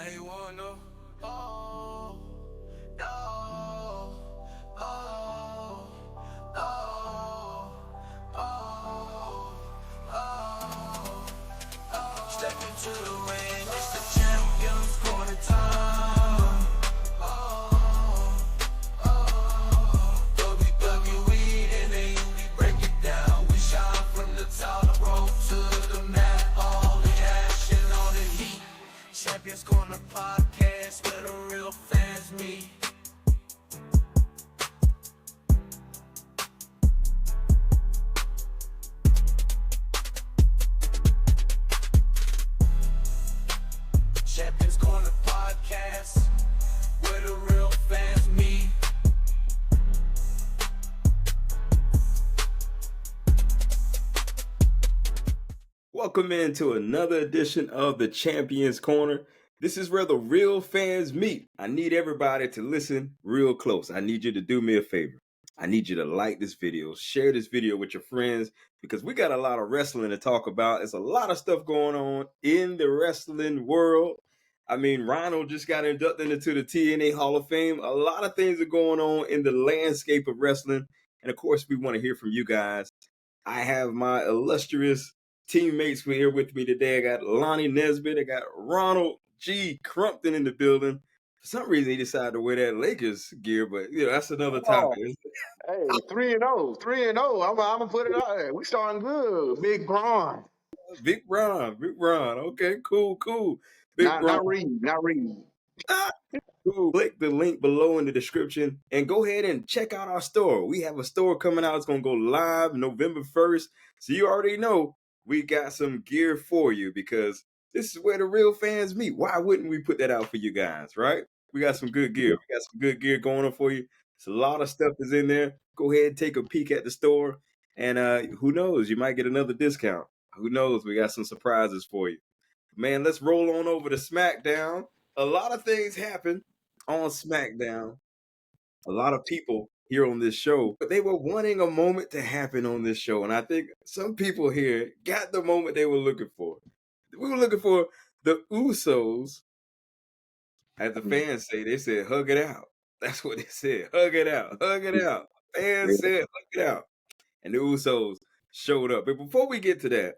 I wanna, oh, no, oh, oh, oh, oh. Step into the ring, it's the champion's corner time. Oh, oh, WWE, and then we break it down. We shine from the top rope to the mat, all the action, all the heat. Champions Corner podcast where the real fans meet. Champions Corner podcast where the real fans meet. Welcome into another edition of the Champions Corner. This is where the real fans meet. I need everybody to listen real close. I need you to do me a favor. I need you to like this video, share this video with your friends, because we got a lot of wrestling to talk about. There's a lot of stuff going on in the wrestling world. I mean, Ronald just got inducted into the TNA Hall of Fame. A lot of things are going on in the landscape of wrestling. And of course, we want to hear from you guys. I have my illustrious teammates here with me today. I got Lonnie Nesbitt. I got Ronald G. Crumpton in the building. For some reason, he decided to wear that Lakers gear, but that's another topic. Hey, 3-0, 3-0. I'm gonna put it out there. We starting good. Big Bron. Big Ron. Okay, cool. Big Not Reed. Cool. Click the link below in the description and go ahead and check out our store. We have a store coming out. It's going to go live November 1st. So you already know we got some gear for you because this is where the real fans meet. Why wouldn't we put that out for you guys, right? We got some good gear. We got some good gear going on for you. It's a lot of stuff is in there. Go ahead and take a peek at the store. And who knows? You might get another discount. Who knows? We got some surprises for you. Man, let's roll on over to SmackDown. A lot of things happen on SmackDown. A lot of people here on this show, but they were wanting a moment to happen on this show. And I think some people here got the moment they were looking for. We were looking for the Usos, as the fans say, they said, hug it out. That's what they said. Hug it out. Fans said, hug it out. And the Usos showed up. But before we get to that,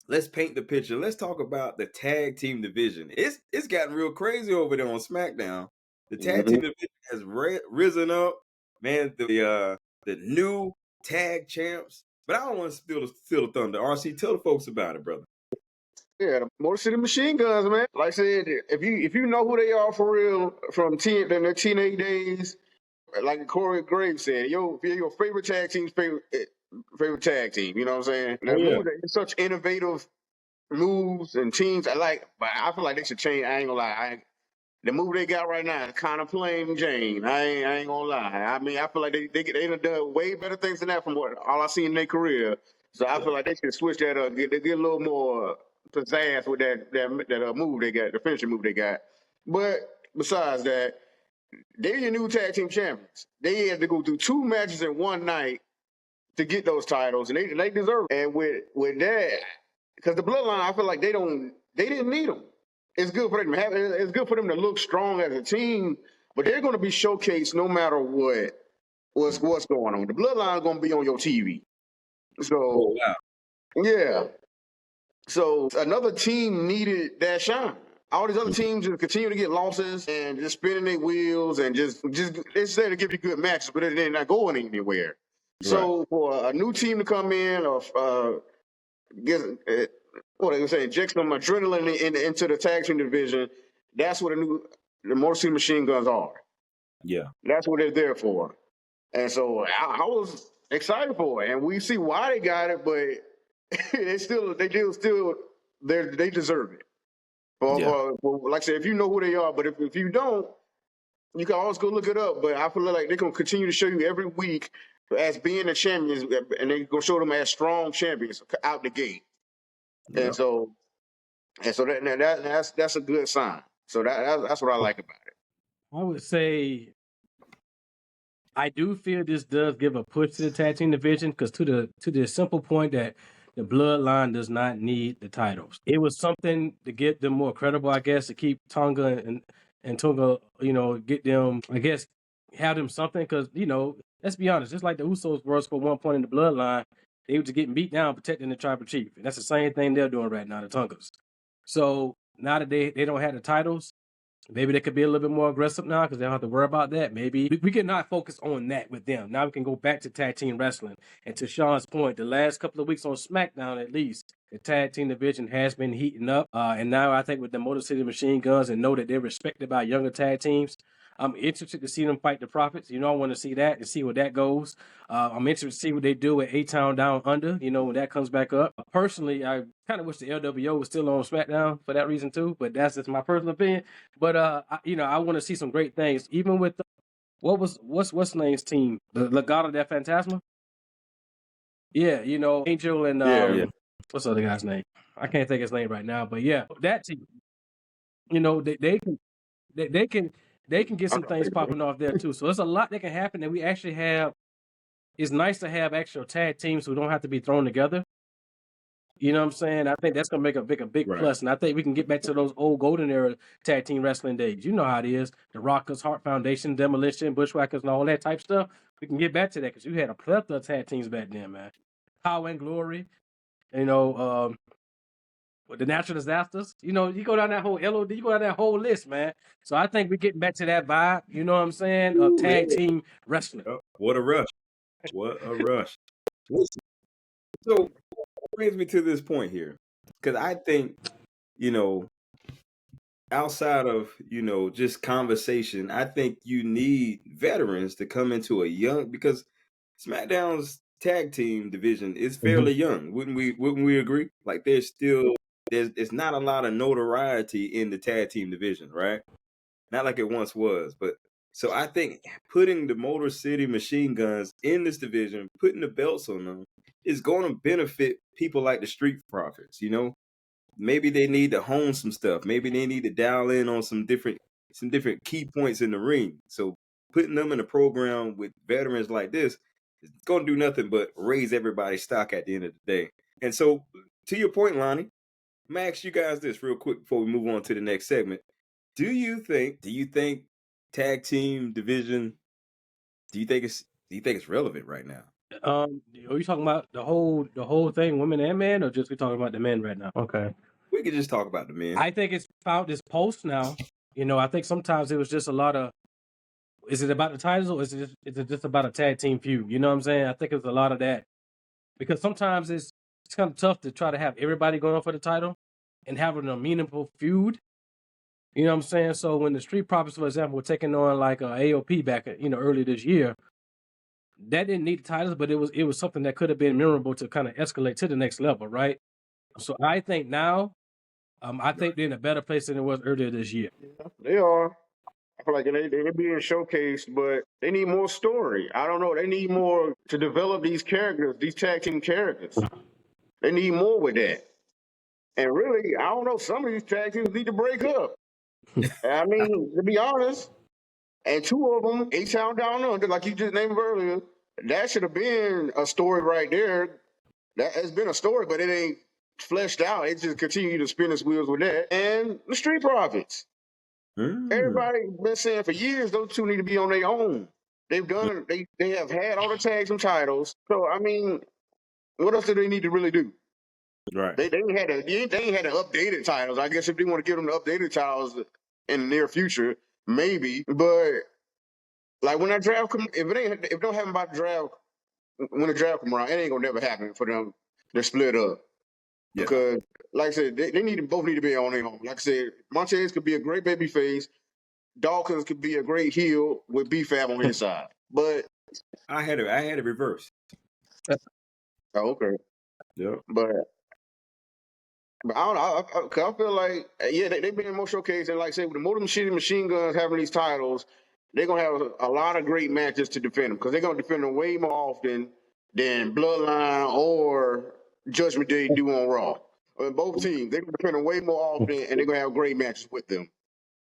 let's paint the picture. Let's talk about the tag team division. It's gotten real crazy over there on SmackDown. The tag team division has risen up. Man, the new tag champs. But I don't want to steal the thunder. RC, tell the folks about it, brother. Yeah, the Motor City Machine Guns, man. Like I said, if you know who they are for real from their teenage days, like Corey Graves said, your favorite tag team's favorite tag team. You know what I'm saying? It's such innovative moves and teams. But I feel like they should change. I ain't gonna lie. The move they got right now is kind of plain Jane. I ain't gonna lie. I mean, I feel like they done way better things than that from what all I seen in their career. So I feel like they should switch that up, get a little more pizzazz with that move they got, the finishing move they got. But besides that, they're your new tag team champions. They had to go through 2 matches in one night to get those titles, and they deserve it. And with that, because the Bloodline, I feel like they didn't need them. It's good for them to it's good for them to look strong as a team, but they're going to be showcased no matter what's going on. The Bloodline is going to be on your TV. So, yeah. So another team needed that shine. All these other teams just continue to get losses and just spinning their wheels and just they say to give you good matches, but they're not going anywhere. Right. So for a new team to come in or inject some adrenaline into the tag team division, that's what the Motor City Machine Guns are. Yeah. That's what they're there for. And so I was excited for it. And we see why they got it, but they deserve it. Like I said, if you know who they are, but if you don't, you can always go look it up. But I feel like they're gonna continue to show you every week as being the champions, and they're gonna show them as strong champions out the gate. Yeah. And so that's a good sign. So that's what I like about it. I would say I do feel this does give a push to the tag team division because to the simple point that the Bloodline does not need the titles. It was something to get them more credible, I guess, to keep Tonga and Tonga, get them, I guess, have them something. Because, let's be honest, just like the Usos were for one point in the Bloodline, they were just getting beat down protecting the tribal chief. And that's the same thing they're doing right now, the Tongas. So now that they don't have the titles, maybe they could be a little bit more aggressive now because they don't have to worry about that. Maybe we can not focus on that with them. Now we can go back to tag team wrestling. And to Sean's point, the last couple of weeks on SmackDown, at least, the tag team division has been heating up. And now I think with the Motor City Machine Guns and know that they're respected by younger tag teams, I'm interested to see them fight the Profits. I want to see that and see where that goes. I'm interested to see what they do at A-Town Down Under, when that comes back up. Personally, I kind of wish the LWO was still on SmackDown for that reason too, but that's just my personal opinion. But I want to see some great things, even with what's name's team, the Legado del Fantasma. Yeah, Angel and what's the other guy's name? I can't think his name right now, but yeah, that team. They can get some things popping off there too. So there's a lot that can happen that we actually have. It's nice to have actual tag teams who don't have to be thrown together. You know what I'm saying? I think that's gonna make a big Right. plus, and I think we can get back to those old golden era tag team wrestling days. You know how it is: the Rockers, Heart Foundation, Demolition, Bushwhackers, and all that type stuff. We can get back to that because you had a plethora of tag teams back then, man. Power and Glory, with the natural disasters, you go down that whole LOD, you go down that whole list, man. So I think we're getting back to that vibe, you know what I'm saying, of tag team wrestling. Oh, what a rush. What a rush. So that brings me to this point here. Because I think, outside of, just conversation, I think you need veterans to come into because SmackDown's tag team division is fairly young. Wouldn't we agree? Like there's not a lot of notoriety in the tag team division, right? Not like it once was, but so I think putting the Motor City Machine Guns in this division, putting the belts on them, is going to benefit people like the Street Profits. Maybe they need to hone some stuff. Maybe they need to dial in on some different key points in the ring. So putting them in a program with veterans like this is going to do nothing but raise everybody's stock at the end of the day. And so, to your point, Lonnie, I'm gonna ask you guys this real quick before we move on to the next segment. Do you think tag team division? Do you think it's relevant right now? Are you talking about the whole thing, women and men, or just we talking about the men right now? Okay. We could just talk about the men. I think it's found this post now. I think sometimes it was just a lot of. Is it about the titles or is it just about a tag team feud? You know what I'm saying? I think it's a lot of that because sometimes it's kind of tough to try to have everybody going for the title and having a meaningful feud. You know what I'm saying? So when the Street Profits, for example, were taking on like AOP back, earlier this year, that didn't need the titles, but it was something that could have been memorable to kind of escalate to the next level, right? So I think now, I think they're in a better place than it was earlier this year. Yeah, they are. I feel like they're being showcased, but they need more story. I don't know. They need more to develop these characters, these tag team characters. They need more with that. And really, I don't know. Some of these tag teams need to break up. I mean, to be honest, and two of them, A-Town Down Under, like you just named earlier, that should have been a story right there. That has been a story, but it ain't fleshed out. It just continue to spin its wheels with that. And the Street Profits. Everybody been saying for years those two need to be on their own. They've done it. They have had all the tags and titles. So I mean, what else do they need to really do? Right. They ain't had the updated titles. I guess if they want to give them the updated titles in the near future, maybe. But like when that draft come, if it don't happen by the draft, when the draft come around, it ain't gonna never happen for them to split up. Yeah. Because like I said, they both need to be on their own. Like I said, Montez could be a great baby face. Dawkins could be a great heel with B-Fab on his side. But I had it reversed. Oh, okay. Yeah. But I don't know. I feel like, they've been more showcased. And like I said, with the Motor City Machine Guns having these titles, they're going to have a lot of great matches to defend them because they're going to defend them way more often than Bloodline or Judgment Day do on Raw. Both teams, they're going to defend them way more often and they're going to have great matches with them.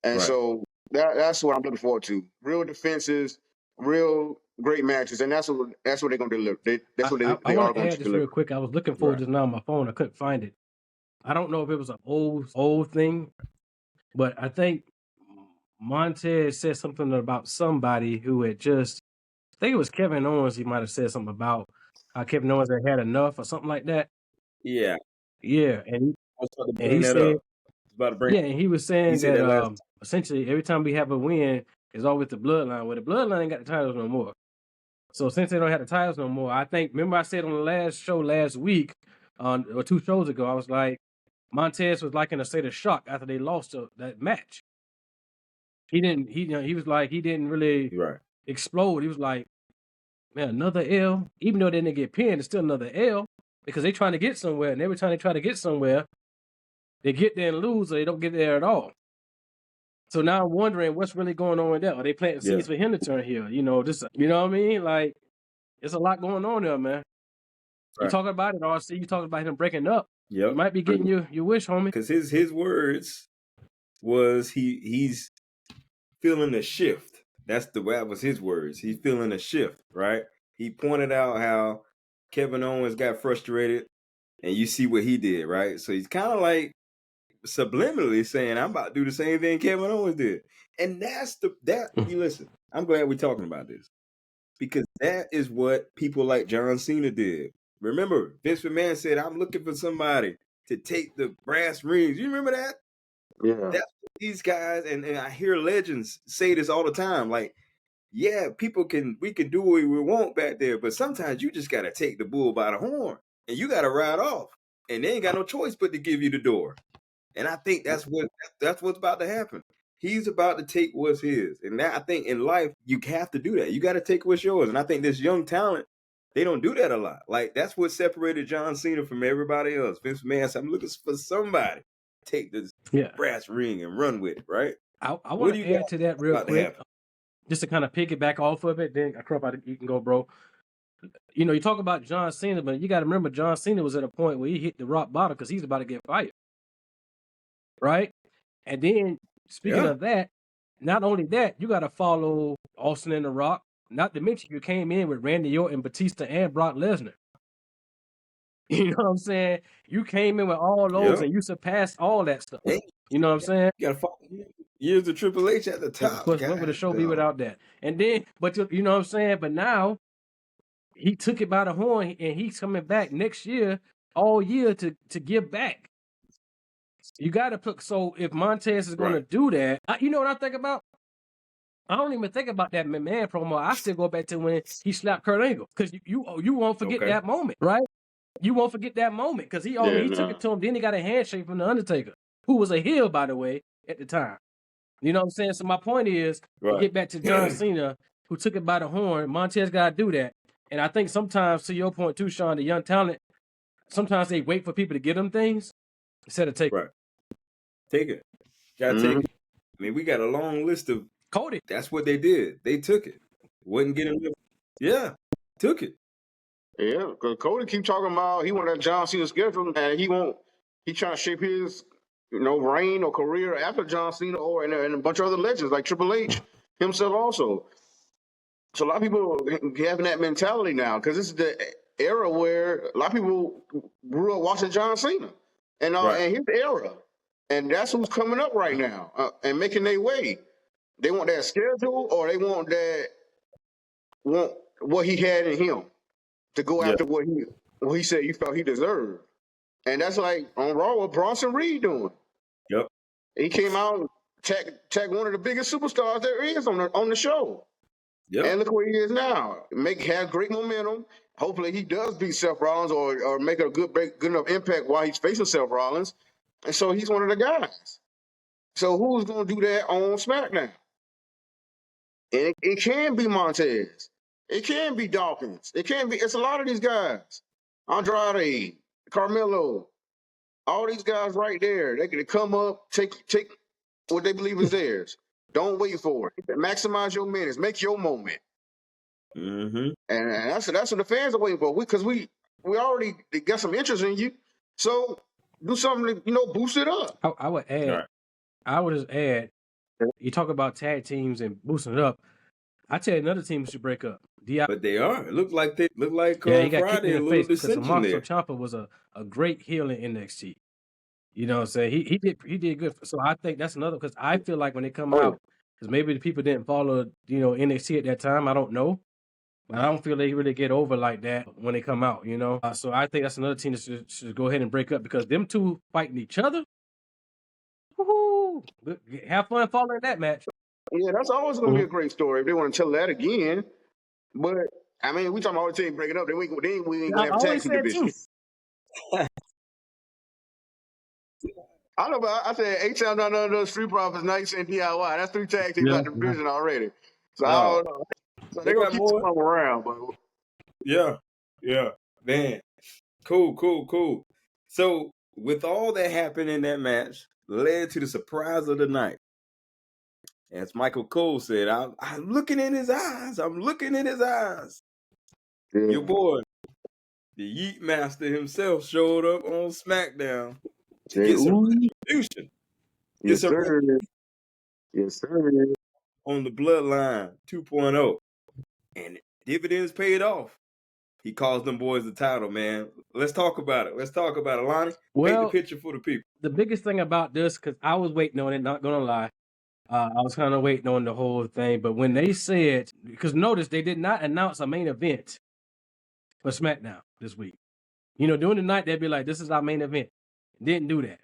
And Right. so that's what I'm looking forward to. Real defenses, real great matches, and that's what they're going to deliver. That's what I they are want to going add to this deliver. real quick. I was looking for it Right. just now on my phone. I couldn't find it. I don't know if it was an old thing, but I think Montez said something about somebody who had just, I think it was Kevin Owens. He might have said something about how Kevin Owens had enough or something like that. Yeah, Yeah, I was about to and bring he that said, up. I was about to bring. yeah, and he was He saying said that last. that essentially every time we have a win, it's always the Bloodline. Well, the Bloodline ain't got the titles no more. So since they don't have the titles no more, I think, remember I said on the last show last week, or 2 shows ago, I was like, Montez was like in a state of shock after they lost that match. He was like, he didn't really Right. explode. He was like, man, another L. Even though they didn't get pinned, it's still another L because they trying to get somewhere. And every time they try to get somewhere, they get there and lose or they don't get there at all. So now I'm wondering what's really going on with that. Are they planting seeds for him to turn heel? You know, just, you know what I mean? Like, there's a lot going on there, man. You Right. talking about it, RC, you talking about him breaking up. Yep. You might be getting your wish, homie. Because his words was he's feeling a shift. That was his words. He's feeling a shift, right? He pointed out how Kevin Owens got frustrated, and you see what he did, right? So he's kind of like subliminally saying, "I'm about to do the same thing Kevin Owens did," and you listen. I'm glad we're talking about this because that is what people like John Cena did. Remember, Vince McMahon said, "I'm looking for somebody to take the brass rings." You remember that? Yeah. That's what these guys, and I hear legends say this all the time. Like, yeah, we can do what we want back there, but sometimes you just got to take the bull by the horn and you got to ride off, and they ain't got no choice but to give you the door. And I think that's what's about to happen. He's about to take what's his, and I think in life you have to do that. You got to take what's yours, and I think this young talent, they don't do that a lot. Like, that's what separated John Cena from everybody else. Vince McMahon said, "I'm looking for somebody to take this brass ring and run with it." Right? I want to add to that real quick, just to kind of piggyback off of it. Then you can go, bro. You know, you talk about John Cena, but you got to remember John Cena was at a point where he hit the rock bottom because he's about to get fired. Right? And then, speaking of that, not only that, you got to follow Austin and The Rock. Not to mention, you came in with Randy Orton, Batista, and Brock Lesnar. You know what I'm saying? You came in with all those and you surpassed all that stuff. You know what I'm saying? You got to follow years of Triple H at the top. Of course, what would the show be without that? And then, but you know what I'm saying? But now, he took it by the horn and he's coming back next year, all year to give back. You got to put, so if Montez is going to do that, you know what I think about? I don't even think about that McMahon promo. I still go back to when he slapped Kurt Angle because you won't forget that moment, right? You won't forget that moment because he took it to him. Then he got a handshake from The Undertaker, who was a heel, by the way, at the time. You know what I'm saying? So my point is, to get back to John Cena, who took it by the horn, Montez got to do that. And I think sometimes, to your point too, Sean, the young talent, sometimes they wait for people to get them things instead of taking it. Take it. Gotta take it. I mean, we got a long list of Cody. That's what they did. They took it. Wouldn't get him. Yeah, took it. Yeah, because Cody keep talking about he want that John Cena schedule, and he trying to shape his reign or career after John Cena and a bunch of other legends like Triple H himself also. So a lot of people having that mentality now because this is the era where a lot of people grew up watching John Cena and his era, and that's who's coming up right now and making their way. They want that schedule, or they want what he had in him to go after what he said he felt he deserved. And that's like on Raw what Bronson Reed doing. Yep. He came out and tagged one of the biggest superstars there is on the show. Yep. And look where he is now. Has great momentum. Hopefully he does beat Seth Rollins or make a good enough impact while he's facing Seth Rollins. And so he's one of the guys. So who's going to do that on SmackDown? And it can be Montez. It can be Dawkins. It's a lot of these guys. Andrade, Carmelo, all these guys right there. They can come up, take what they believe is theirs. Don't wait for it. Maximize your minutes. Make your moment. Mm-hmm. And that's what the fans are waiting for. Because we already got some interest in you. So do something to boost it up. I would add. Right. I would just add. You talk about tag teams and boosting it up. I tell you, another team should break up. But they are. It look like he got kicked Friday, in a the little face because dissension Tommaso there. Ciampa was a great heel in NXT. You know what I'm saying? He did good. So I think that's another, because I feel like when they come out, because maybe the people didn't follow, NXT at that time. I don't know. But I don't feel they really get over like that when they come out, So I think that's another team that should go ahead and break up, because them two fighting each other. Woo-hoo. Have fun following that match. Yeah, that's always going to be a great story if they want to tell that again. But I mean, we talking about all the team breaking up. Then we ain't I gonna have a tag always team said division. too. I know, but I said H-Town down under Street Profits, Nights, and DIY. That's 3 tag teams out the division already. So I don't know. So they're gonna keep some of them around, but Yeah, man. Cool. So with all that happened in that match, led to the surprise of the night. As Michael Cole said, I'm looking in his eyes. yeah. Your boy, the Yeet Master himself, showed up on SmackDown to get some retribution. Yes, sir. Yes, sir. On the Bloodline 2.0. And dividends paid off. He calls them boys the title, man. Let's talk about it. Lonnie. Paint the picture for the people. The biggest thing about this, because I was waiting on it, not gonna lie. I was kind of waiting on the whole thing, but when they said, because notice they did not announce a main event for SmackDown this week. During the night they'd be like, "This is our main event." Didn't do that.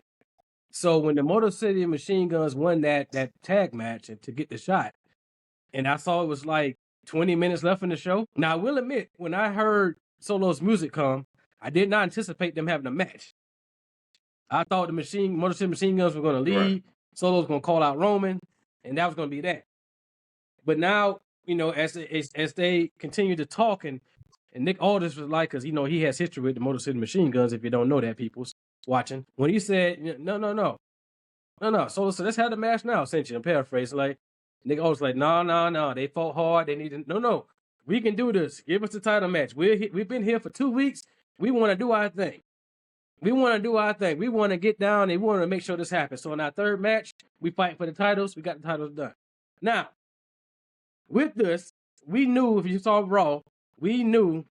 So when the Motor City Machine Guns won that tag match and to get the shot, and I saw it was like 20 minutes left in the show. Now I will admit, when I heard Solo's music come, I did not anticipate them having a match. I thought the Motor City Machine Guns were going to lead. Right. Solo was going to call out Roman, and that was going to be that. But now, as they continue to talk, and Nick Aldis was like, because he has history with the Motor City Machine Guns. If you don't know that, people's watching. When he said, no. Solo said, let's have the match now. Essentially, I'm paraphrasing. Like Nick Aldis like, no. They fought hard. They needed no. We can do this. Give us the title match. We've been here for 2 weeks. We want to do our thing. We want to get down and we want to make sure this happens. So in our third match, we fight for the titles. We got the titles done. Now, with this, we knew, if you saw Raw, we knew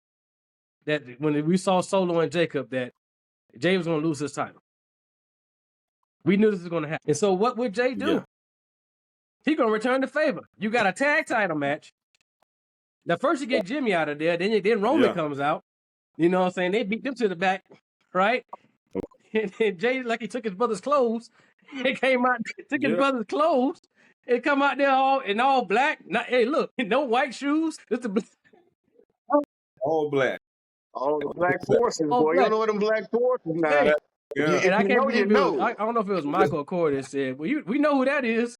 that when we saw Solo and Jacob, that Jay was going to lose his title. We knew this was going to happen. And so what would Jay do? Yeah. He's going to return the favor. You got a tag title match. Now, first you get Jimmy out of there. Then Roman comes out. You know what I'm saying? They beat them to the back, right? And Jay, like he took his brother's clothes. He came out, took his brother's clothes, and come out there all black. Hey, look, no white shoes. Just all black. All the black forces, boy. Black. You don't know what them black forces now. Hey, and I can't believe it was, I don't know if it was Michael or Corey that said, well, we know who that is.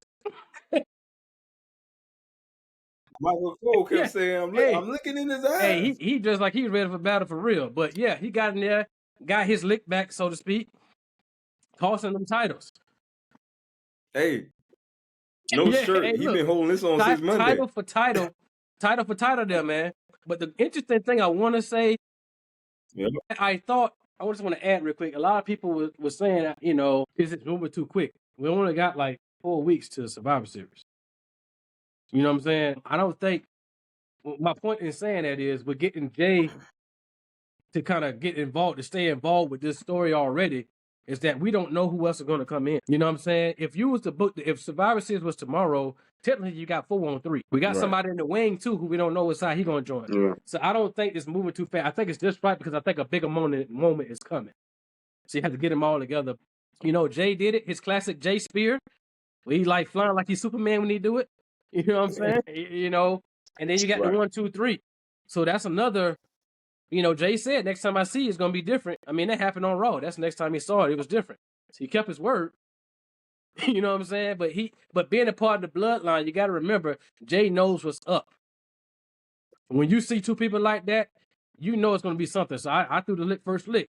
Michael Cole kept saying, I'm looking in his eyes. Hey, he just like he was ready for battle for real. But yeah, he got in there, got his lick back, so to speak, tossing them titles. Hey, no shirt. Hey, he been holding this on since Monday. Title for title there, man. But the interesting thing I want to say, I just want to add real quick. A lot of people were saying, is it moving too quick? We only got like 4 weeks to Survivor Series. You know what I'm saying? I don't think, my point in saying that is we're getting Jay to kind of get involved, to stay involved with this story already, is that we don't know who else is going to come in. You know what I'm saying? If you was to book, if Survivor Series was tomorrow, technically you got 4-on-3. We got somebody in the wing too who we don't know what side he's going to join. Yeah. So I don't think it's moving too fast. I think it's just right because I think a bigger moment is coming. So you have to get them all together. Jay did it, his classic Jay Spear, where he like flying like he's Superman when he do it. You know what I'm saying? And then you got the 1, 2, 3. So that's another, Jay said, next time I see you, it's going to be different. I mean, that happened on Raw. That's the next time he saw it. It was different. So he kept his word. You know what I'm saying? But being a part of the bloodline, you got to remember, Jay knows what's up. When you see two people like that, you know it's going to be something. So I threw the first lick.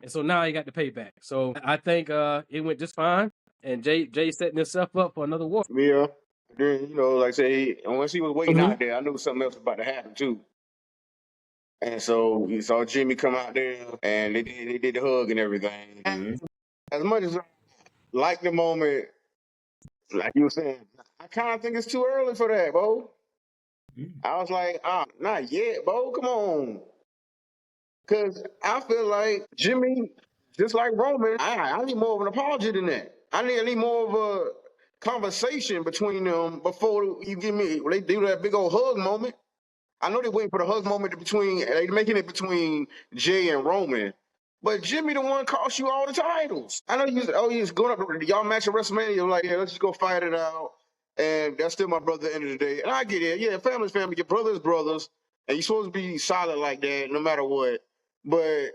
And so now he got the payback. So I think it went just fine. And Jay setting himself up for another war. Yeah. Then, like I say, once he was waiting out there, I knew something else was about to happen too. And so you saw Jimmy come out there, and they did the hug and everything. Mm-hmm. As much as I like the moment, like you were saying, I kind of think it's too early for that, bro. I was like, not yet, bro. Come on. Because I feel like Jimmy, just like Roman, I need more of an apology than that. I need more of a conversation between them before you give me, they do that big old hug moment. I know they're waiting for the hug moment they're making it between Jay and Roman. But Jimmy the one cost you all the titles. I know he's going up, y'all match at WrestleMania, you're like, yeah, let's just go fight it out. And that's still my brother at the end of the day. And I get it. Yeah, family's family. Your brother's brothers. And you're supposed to be solid like that no matter what. But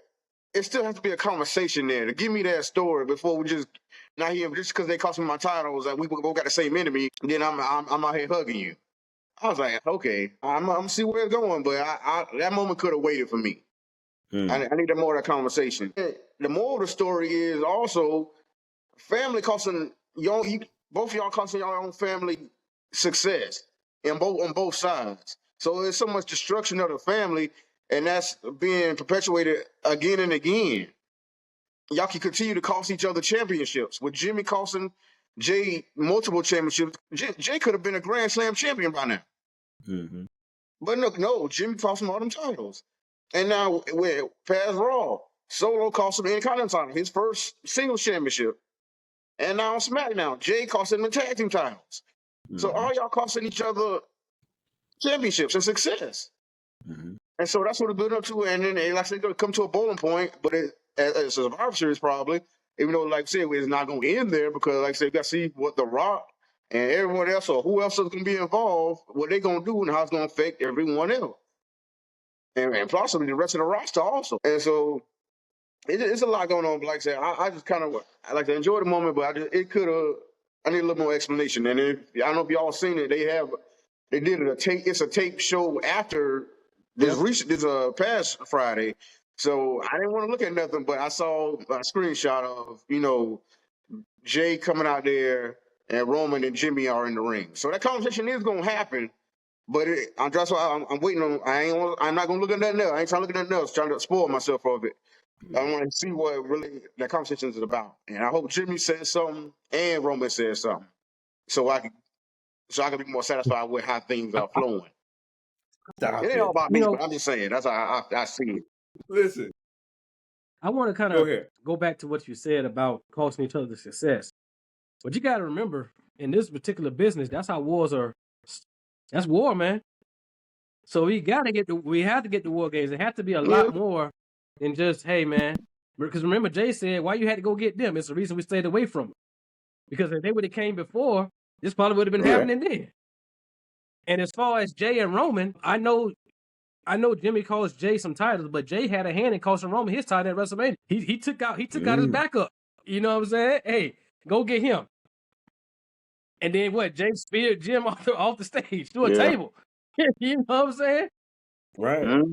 it still has to be a conversation there to give me that story before we just not here just because they cost me my titles and we both got the same enemy. Then I'm out here hugging you. I was like, okay, I'm gonna see where it's going, but that moment could have waited for me. I need more of that conversation. The moral of the story is also family costing both of y'all costing your own family success on both sides. So there's so much destruction of the family, and that's being perpetuated again and again. Y'all can continue to cost each other championships. With Jimmy costing Jay multiple championships, Jay could have been a Grand Slam champion by now. Mm-hmm. But no, Jimmy cost him all them titles. And now we're past Raw. Solo cost him the Intercontinental title, his first singles championship. And now on SmackDown, Jay cost him the tag team titles. So all y'all costing each other championships and success. And so that's what it built up to. And then like I said, it's going to come to a bowling point, but as a Survivor Series probably, even though like I said, it's not going to end there because like I said, you got to see what The Rock and everyone else or who else is going to be involved, what they're going to do and how it's going to affect everyone else. And possibly the rest of the roster also. And so it's a lot going on. But like I said, I just kind of I like to enjoy the moment, but I need a little more explanation. And I don't know if y'all seen it. They did it's a tape show after this past Friday. So I didn't want to look at nothing, but I saw a screenshot of, Jay coming out there and Roman and Jimmy are in the ring. So that conversation is going to happen. But that's why I'm waiting on. I'm not gonna look at nothing else. I ain't trying to look at nothing else. Trying to spoil myself of it. I want to see what really that conversation is about. And I hope Jimmy says something and Roman says something, so I can be more satisfied with how things are flowing. It ain't all about me, but I'm just saying that's how I see it. Listen, I want to kind of go back to what you said about costing each other the success. But you got to remember, in this particular business, that's how wars are. That's war, man. So we have to get the war games. It has to be a lot more than just, hey, man. Because remember, Jay said, why you had to go get them? It's the reason we stayed away from them. Because if they would have came before, this probably would have been happening then. And as far as Jay and Roman, I know Jimmy cost Jay some titles, but Jay had a hand in costing Roman his title at WrestleMania. He took out his backup. You know what I'm saying? Hey, go get him. And then what? Jay speared Jim off the stage to a table. You know what I'm saying? Right. Mm-hmm.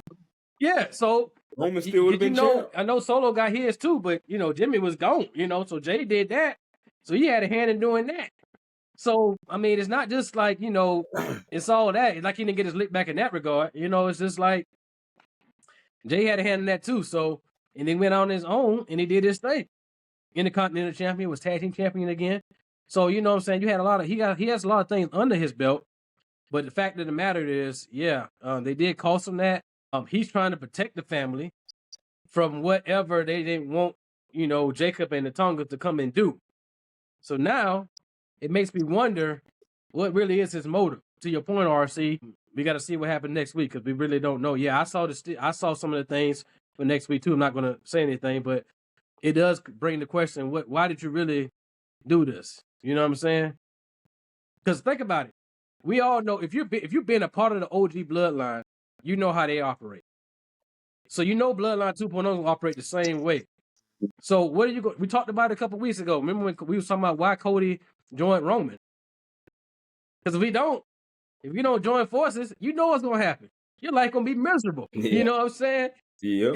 Yeah. So Roman still would have been champ. I know Solo got his too, but Jimmy was gone. So Jay did that. So he had a hand in doing that. So I mean, it's not just like it's all that. It's like he didn't get his lick back in that regard. It's just like Jay had a hand in that too. So and he went on his own and he did his thing. Intercontinental champion, was tag team champion again. So you know what I'm saying? You had he has a lot of things under his belt, but the fact of the matter is, they did cost him that. He's trying to protect the family from whatever they didn't want, Jacob and the Tonga to come and do. So now it makes me wonder what really is his motive. To your point, RC, we got to see what happens next week because we really don't know. Yeah, I saw some of the things for next week too. I'm not going to say anything, but it does bring the question: why did you really do this? You know what I'm saying? Because think about it. We all know if you've been a part of the OG Bloodline, you know how they operate. So Bloodline 2.0 will operate the same way. So what are you we talked about it a couple weeks ago. Remember when we were talking about why Cody joined Roman? Because if you don't join forces, you know what's gonna happen. Your life gonna be miserable. Yeah. You know what I'm saying? Yeah.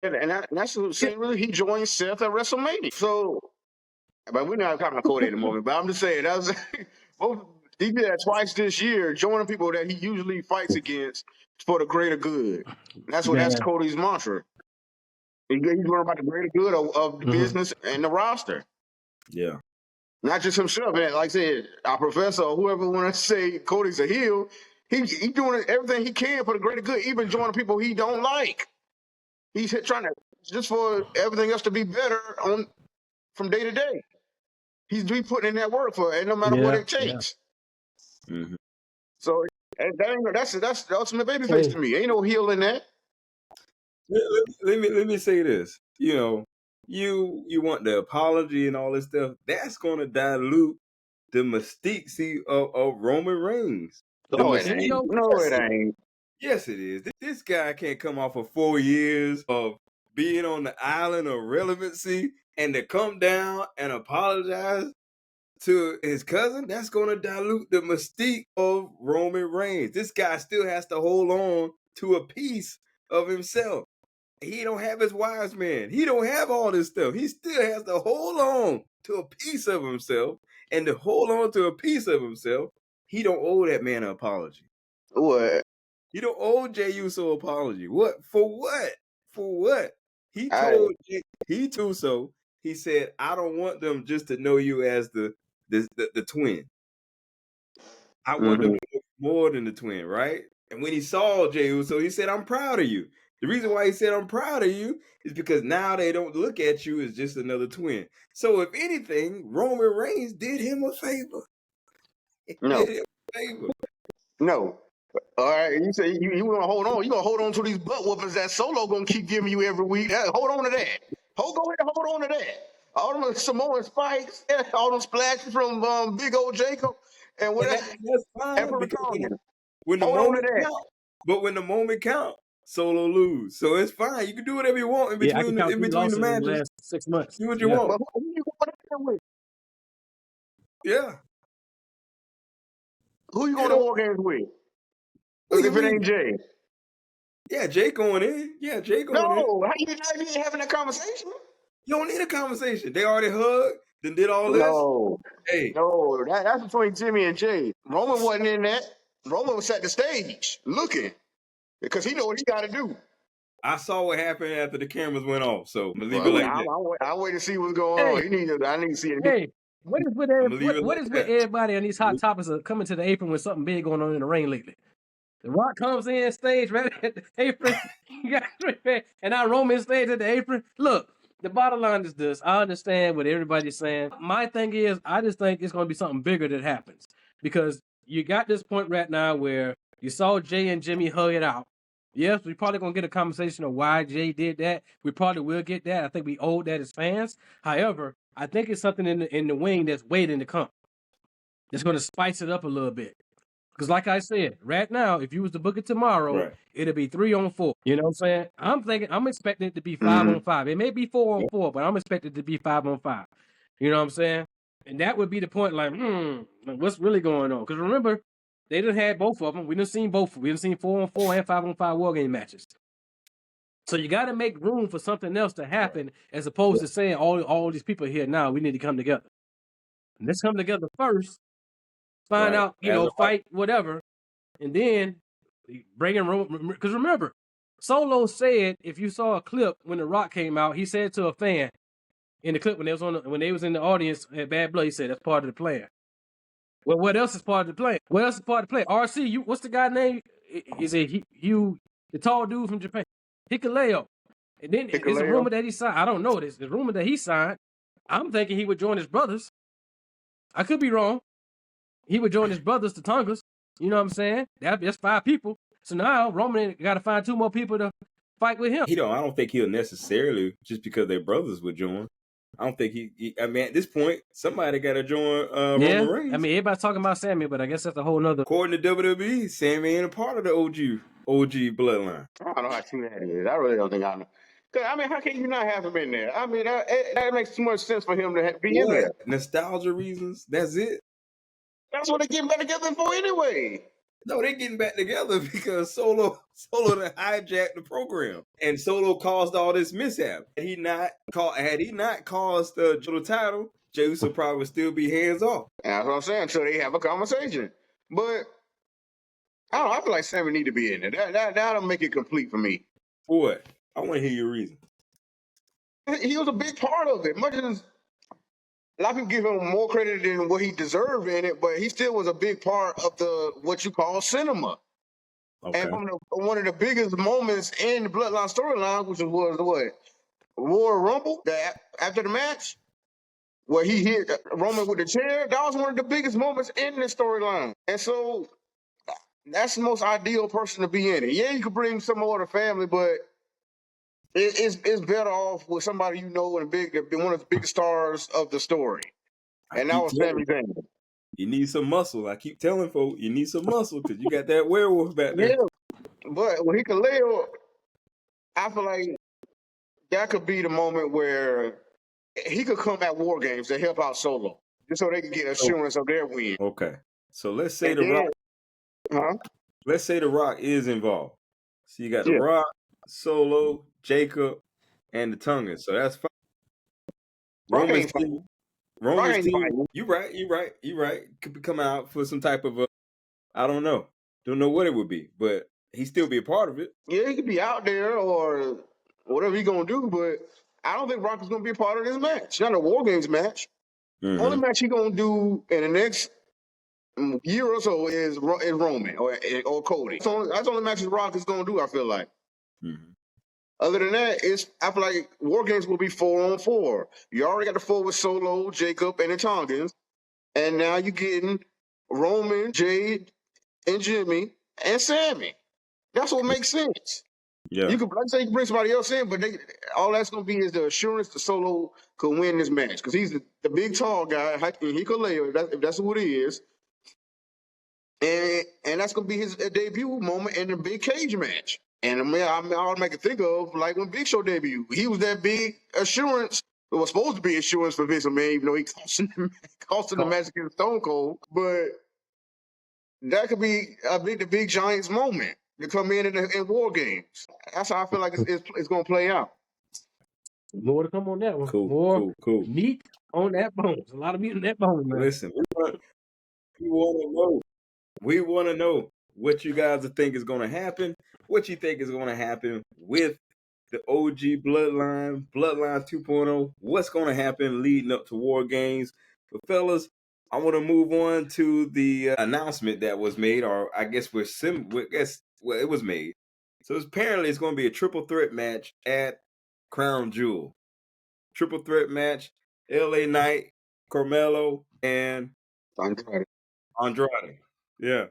And that's what I'm saying. Really, he joined Seth at WrestleMania. So. But we're not talking about Cody at the moment. But I'm just saying he did that twice this year, joining people that he usually fights against for the greater good. That's Cody's mantra. He's learning about the greater good of the business and the roster. Yeah. Not just himself. And like I said, our professor or whoever want to say Cody's a heel, He doing everything he can for the greater good, even joining people he don't like. He's trying to just for everything else to be better from day to day. He's putting in that work for it, no matter what it takes. Mm-hmm. So that's the ultimate babyface Hey. to me. Ain't no heel in that. Let me say this. You know, you want the apology and all this stuff. That's gonna dilute the mystique of Roman Reigns. The No, it mystique. ain't. No, it ain't. Yes, it is. This guy can't come off of 4 years of being on the island of relevancy and to come down and apologize to his cousin. That's going to dilute the mystique of Roman Reigns. This guy still has to hold on to a piece of himself. He don't have his wise man. He don't have all this stuff. He still has to hold on to a piece of himself, and to hold on to a piece of himself, he don't owe that man an apology. What? You don't owe Jey Uso an apology. What? For what? For what? He told Uso, he said, I don't want them just to know you as the twin. I want them to know more than the twin, right? And when he saw Jey Uso, he said, I'm proud of you. The reason why he said I'm proud of you is because now they don't look at you as just another twin. So if anything, Roman Reigns did him a favor. No. Did him a favor. No. All right, you say you want to hold on. You gonna hold on to these butt whoopers that Solo gonna keep giving you every week. Hold on to that. Go ahead and hold on to that. All them Samoan spikes, all them splashes from Big Old Jacob, and And whatever. that's fine because when the Hold on to moment that. count, but when the moment count, Solo lose. So it's fine. You can do whatever you want in Yeah, I between can count in 3 between losses the in the matches. last 6 months. Do what you Yeah. want. But who you going there with? Yeah. Who you going to war games with? What do If you it mean? ain't Jay. Yeah, Jay going in. Yeah, Jay going in. No, how you ain't having that conversation? You don't need a conversation. They already hugged, then did all this. No, Hey, no, that's between Jimmy and Jay. Roman wasn't in that. Roman was at the stage looking because he know what he got to do. I saw what happened after the cameras went off, so I'm gonna leave it like that. I'll wait to see what's going on. I need to see it. Hey, what is with I'm gonna leave it what like is with that. everybody on these hot topics of coming to the apron with something big going on in the ring lately? The Rock comes in stage right at the apron, and now Roman stage at the apron. Look, the bottom line is this: I understand what everybody's saying. My thing is, I just think it's going to be something bigger that happens because you got this point right now where you saw Jay and Jimmy hug it out. Yes, we probably gonna get a conversation of why Jay did that. We probably will get that. I think we owe that as fans. However, I think it's something in the wing that's waiting to come. It's going to spice it up a little bit. Because like I said, right now, if you was to book it tomorrow, Right. it'll be 3-on-4. You know what I'm saying? I'm expecting it to be 5-on-5. It may be 4-on-4, but I'm expecting it to be 5-on-5. You know what I'm saying? And that would be the point, like, what's really going on? Because remember, they done had both of them. We done seen both. We done seen 4-on-4 and 5-on-5 war game matches. So you got to make room for something else to happen, as opposed to saying all these people here now, we need to come together. And let's come together first. Find Right. out, fight, whatever, and then bring in Roman. Because remember, Solo said, if you saw a clip when The Rock came out, he said to a fan in the clip when they was in the audience at Bad Blood, he said that's part of the plan. Well, what else is part of the plan? What else is part of the plan? RC, what's the guy's name? Is it Hugh, the tall dude from Japan? Hikuleo. And then it's a rumor that he signed. I don't know this. The rumor that he signed. I'm thinking he would join his brothers. I could be wrong. He would join his brothers, the Tongas. You know what I'm saying? That's 5 people. So now Roman got to find 2 more people to fight with him. I don't think he'll necessarily, just because their brothers would join. I don't think I mean, at this point, somebody got to join Roman Reigns. I mean, everybody's talking about Sammy, but I guess that's a whole nother. According to WWE, Sammy ain't a part of the OG bloodline. I don't know how true that is. I really don't think I know. I mean, how can you not have him in there? I mean, that makes too much sense for him to be in there. Nostalgia reasons. That's it. That's what they're getting back together for anyway. No, they're getting back together because Solo hijacked the program, and Solo caused all this mishap. Had he not caused the title, Jey Uso probably would still be hands off. And that's what I'm saying. So they have a conversation, but I don't know. I feel like Sammy need to be in there. That'll make it complete for me. For what? I want to hear your reason. He was a big part of it. Much as a lot of people give him more credit than what he deserved in it, but he still was a big part of the what you call cinema. Okay. And from one of the biggest moments in the Bloodline storyline, which was what Royal Rumble, that after the match, where he hit Roman with the chair, that was one of the biggest moments in the storyline. And so that's the most ideal person to be in it. Yeah, you could bring some more of the family, but it's better off with somebody you know and one of the big stars of the story. And that was Sami Zayn. You need some muscle. I keep telling folks, you need some muscle because you got that werewolf back there. Yeah, but when he could live, I feel like that could be the moment where he could come at War Games to help out Solo, just so they can get assurance of their win. Okay, so let's say And then, Rock. Let's say the Rock is involved. So you got the Yeah. Rock, Solo, Jacob, and the Tongan. So that's fine. Rock Roman's ain't fighting. Roman's ain't team. fighting. You right. Could be coming out for some type of I don't know what it would be, but he still be a part of it. Yeah, he could be out there or whatever he's gonna do, but I don't think Rock is gonna be a part of this match. Not a War Games match. Mhm. Only match he gonna do in the next year or so is Roman or Cody. That's the only matches Rock is gonna do. I feel like. Mhm. Other than that, I feel like War Games will be 4-on-4. You already got the 4 with Solo, Jacob, and the Tongans, and now you're getting Roman, Jade, and Jimmy, and Sammy. That's what makes sense. Yeah. You could, like I say, you can bring somebody else in, but all that's going to be is the assurance that Solo could win this match because he's the big, tall guy. He could lay if that's what he is. And that's going to be his debut moment in the big cage match. And I automatically think of like when Big Show debuted. He was that big assurance. It was supposed to be assurance for Vince McMahon, even though he cost him the match against Stone Cold. But that could be the big Giants moment to come in War Games. That's how I feel like it's going to play out. More to come on that one. Cool. Meat on that bone. A lot of meat on that bone, man. Listen, we want to know. We want to know what you guys think is going to happen. What you think is going to happen with the OG Bloodline 2.0. What's going to happen leading up to War Games? But fellas, I want to move on to the announcement that was made, or I guess it was made. So apparently it's going to be a triple threat match at Crown Jewel. Triple threat match, LA Knight, Carmelo, and Andrade. Yeah.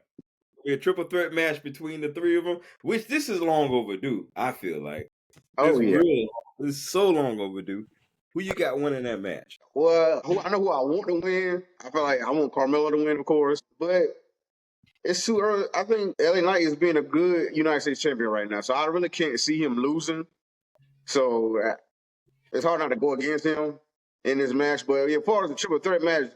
A triple threat match between the three of them, which this is long overdue, I feel like. It's so long overdue. Who you got winning that match? Well, I know who I want to win. I feel like I want Carmelo to win, of course, but it's too early. I think LA Knight is being a good United States champion right now, so I really can't see him losing. So it's hard not to go against him in this match. But as far as the triple threat match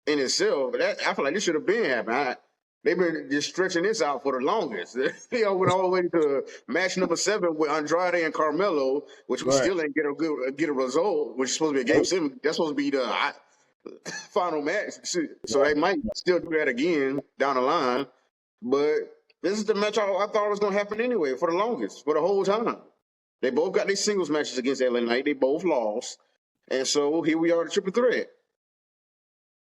in itself, I feel like this should have been happening. They've been just stretching this out for the longest. They went all the way to match number 7 with Andrade and Carmelo, which we still ain't get a result, which is supposed to be a game 7. That's supposed to be the final match. So they might still do that again down the line. But this is the match I thought was going to happen anyway for the longest, for the whole time. They both got these singles matches against LA Knight. They both lost. And so here we are, the triple threat.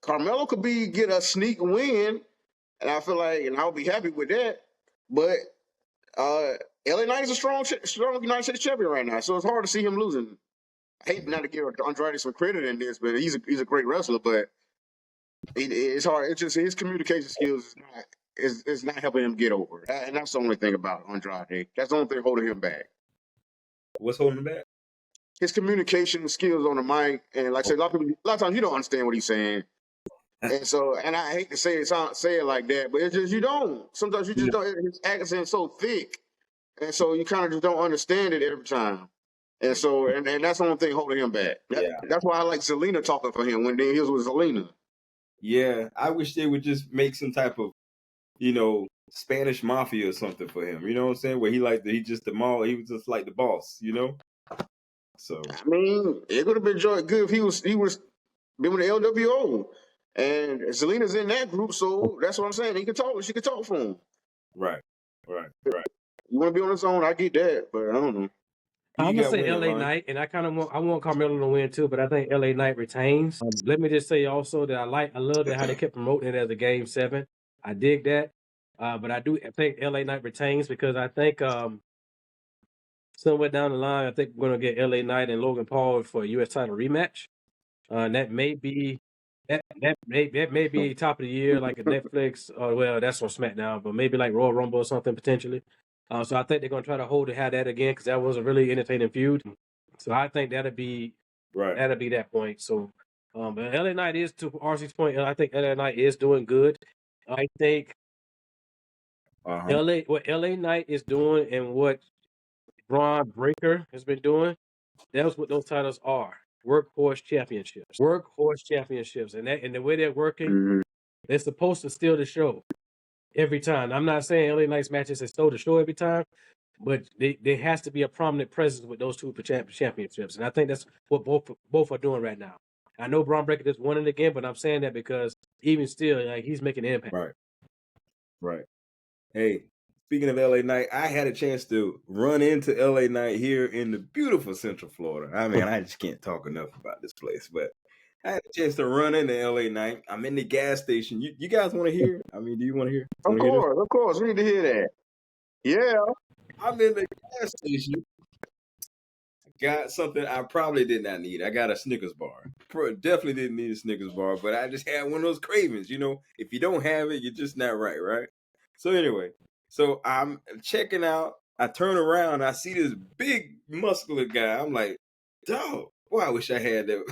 Carmelo could get a sneak win, and I feel like, and I'll be happy with that. But LA Knight is a strong United States champion right now, so it's hard to see him losing. I hate not to give Andrade some credit in this, but he's a great wrestler. But it's hard. It's just his communication skills is not helping him get over, and that's the only thing about Andrade. That's the only thing holding him back. What's holding him back? His communication skills on the mic, and like I said, a lot of times you don't understand what he's saying. And I hate to say it like that, but it's just you don't. Sometimes you just don't. His accent's so thick, and so you kind of just don't understand it every time. And so, and that's the only thing holding him back. That's why I like Zelina talking for him when he was with Zelina. Yeah, I wish they would just make some type of, Spanish mafia or something for him. You know what I'm saying? Where he was just like the boss. So I mean, it would have been good if he was been with the LWO. And Zelina's in that group, so that's what I'm saying. She could talk for him. Right. You want to be on his own, I get that, but I don't know. Who I'm you gonna got say winning, LA Lonnie? Knight, and I want Carmelo to win too, but I think LA Knight retains. Let me just say also that I love that how they kept promoting it as a Game 7. I dig that, but I do think LA Knight retains because I think somewhere down the line, I think we're gonna get LA Knight and Logan Paul for a U.S. title rematch. That may be that may be top of the year, like a Netflix, or well, that's on SmackDown, but maybe like Royal Rumble or something potentially. So I think they're gonna try to hold to have that again because that was a really entertaining feud. So I think that'll be Right. that point. So, but LA Knight is, to RC's point, I think LA Knight is doing good. I think what LA Knight is doing and what Braun Breaker has been doing, that's what those titles are. Workhorse championships. And the way they're working, Mhm. they're supposed to steal the show every time. I'm not saying LA Knight's matches have stole the show every time, but there has to be a prominent presence with those two championships. And I think that's what both are doing right now. I know Braun Breaker just won it again, but I'm saying that because even still, like, he's making an impact. Right. Hey, speaking of LA Knight, I had a chance to run into LA Knight here in the beautiful Central Florida. I mean, I just can't talk enough about this place, but I had a chance to run into LA Knight. I'm in the gas station. You guys want to hear? I mean, do you want to hear? Of course, we need to hear that. Yeah. I'm in the gas station. Got something I probably did not need. I got a Snickers bar. Definitely didn't need a Snickers bar, but I just had one of those cravings. If you don't have it, you're just not right? So anyway, so I'm checking out. I turn around, I see this big muscular guy. I'm like, dog, boy, I wish I had that.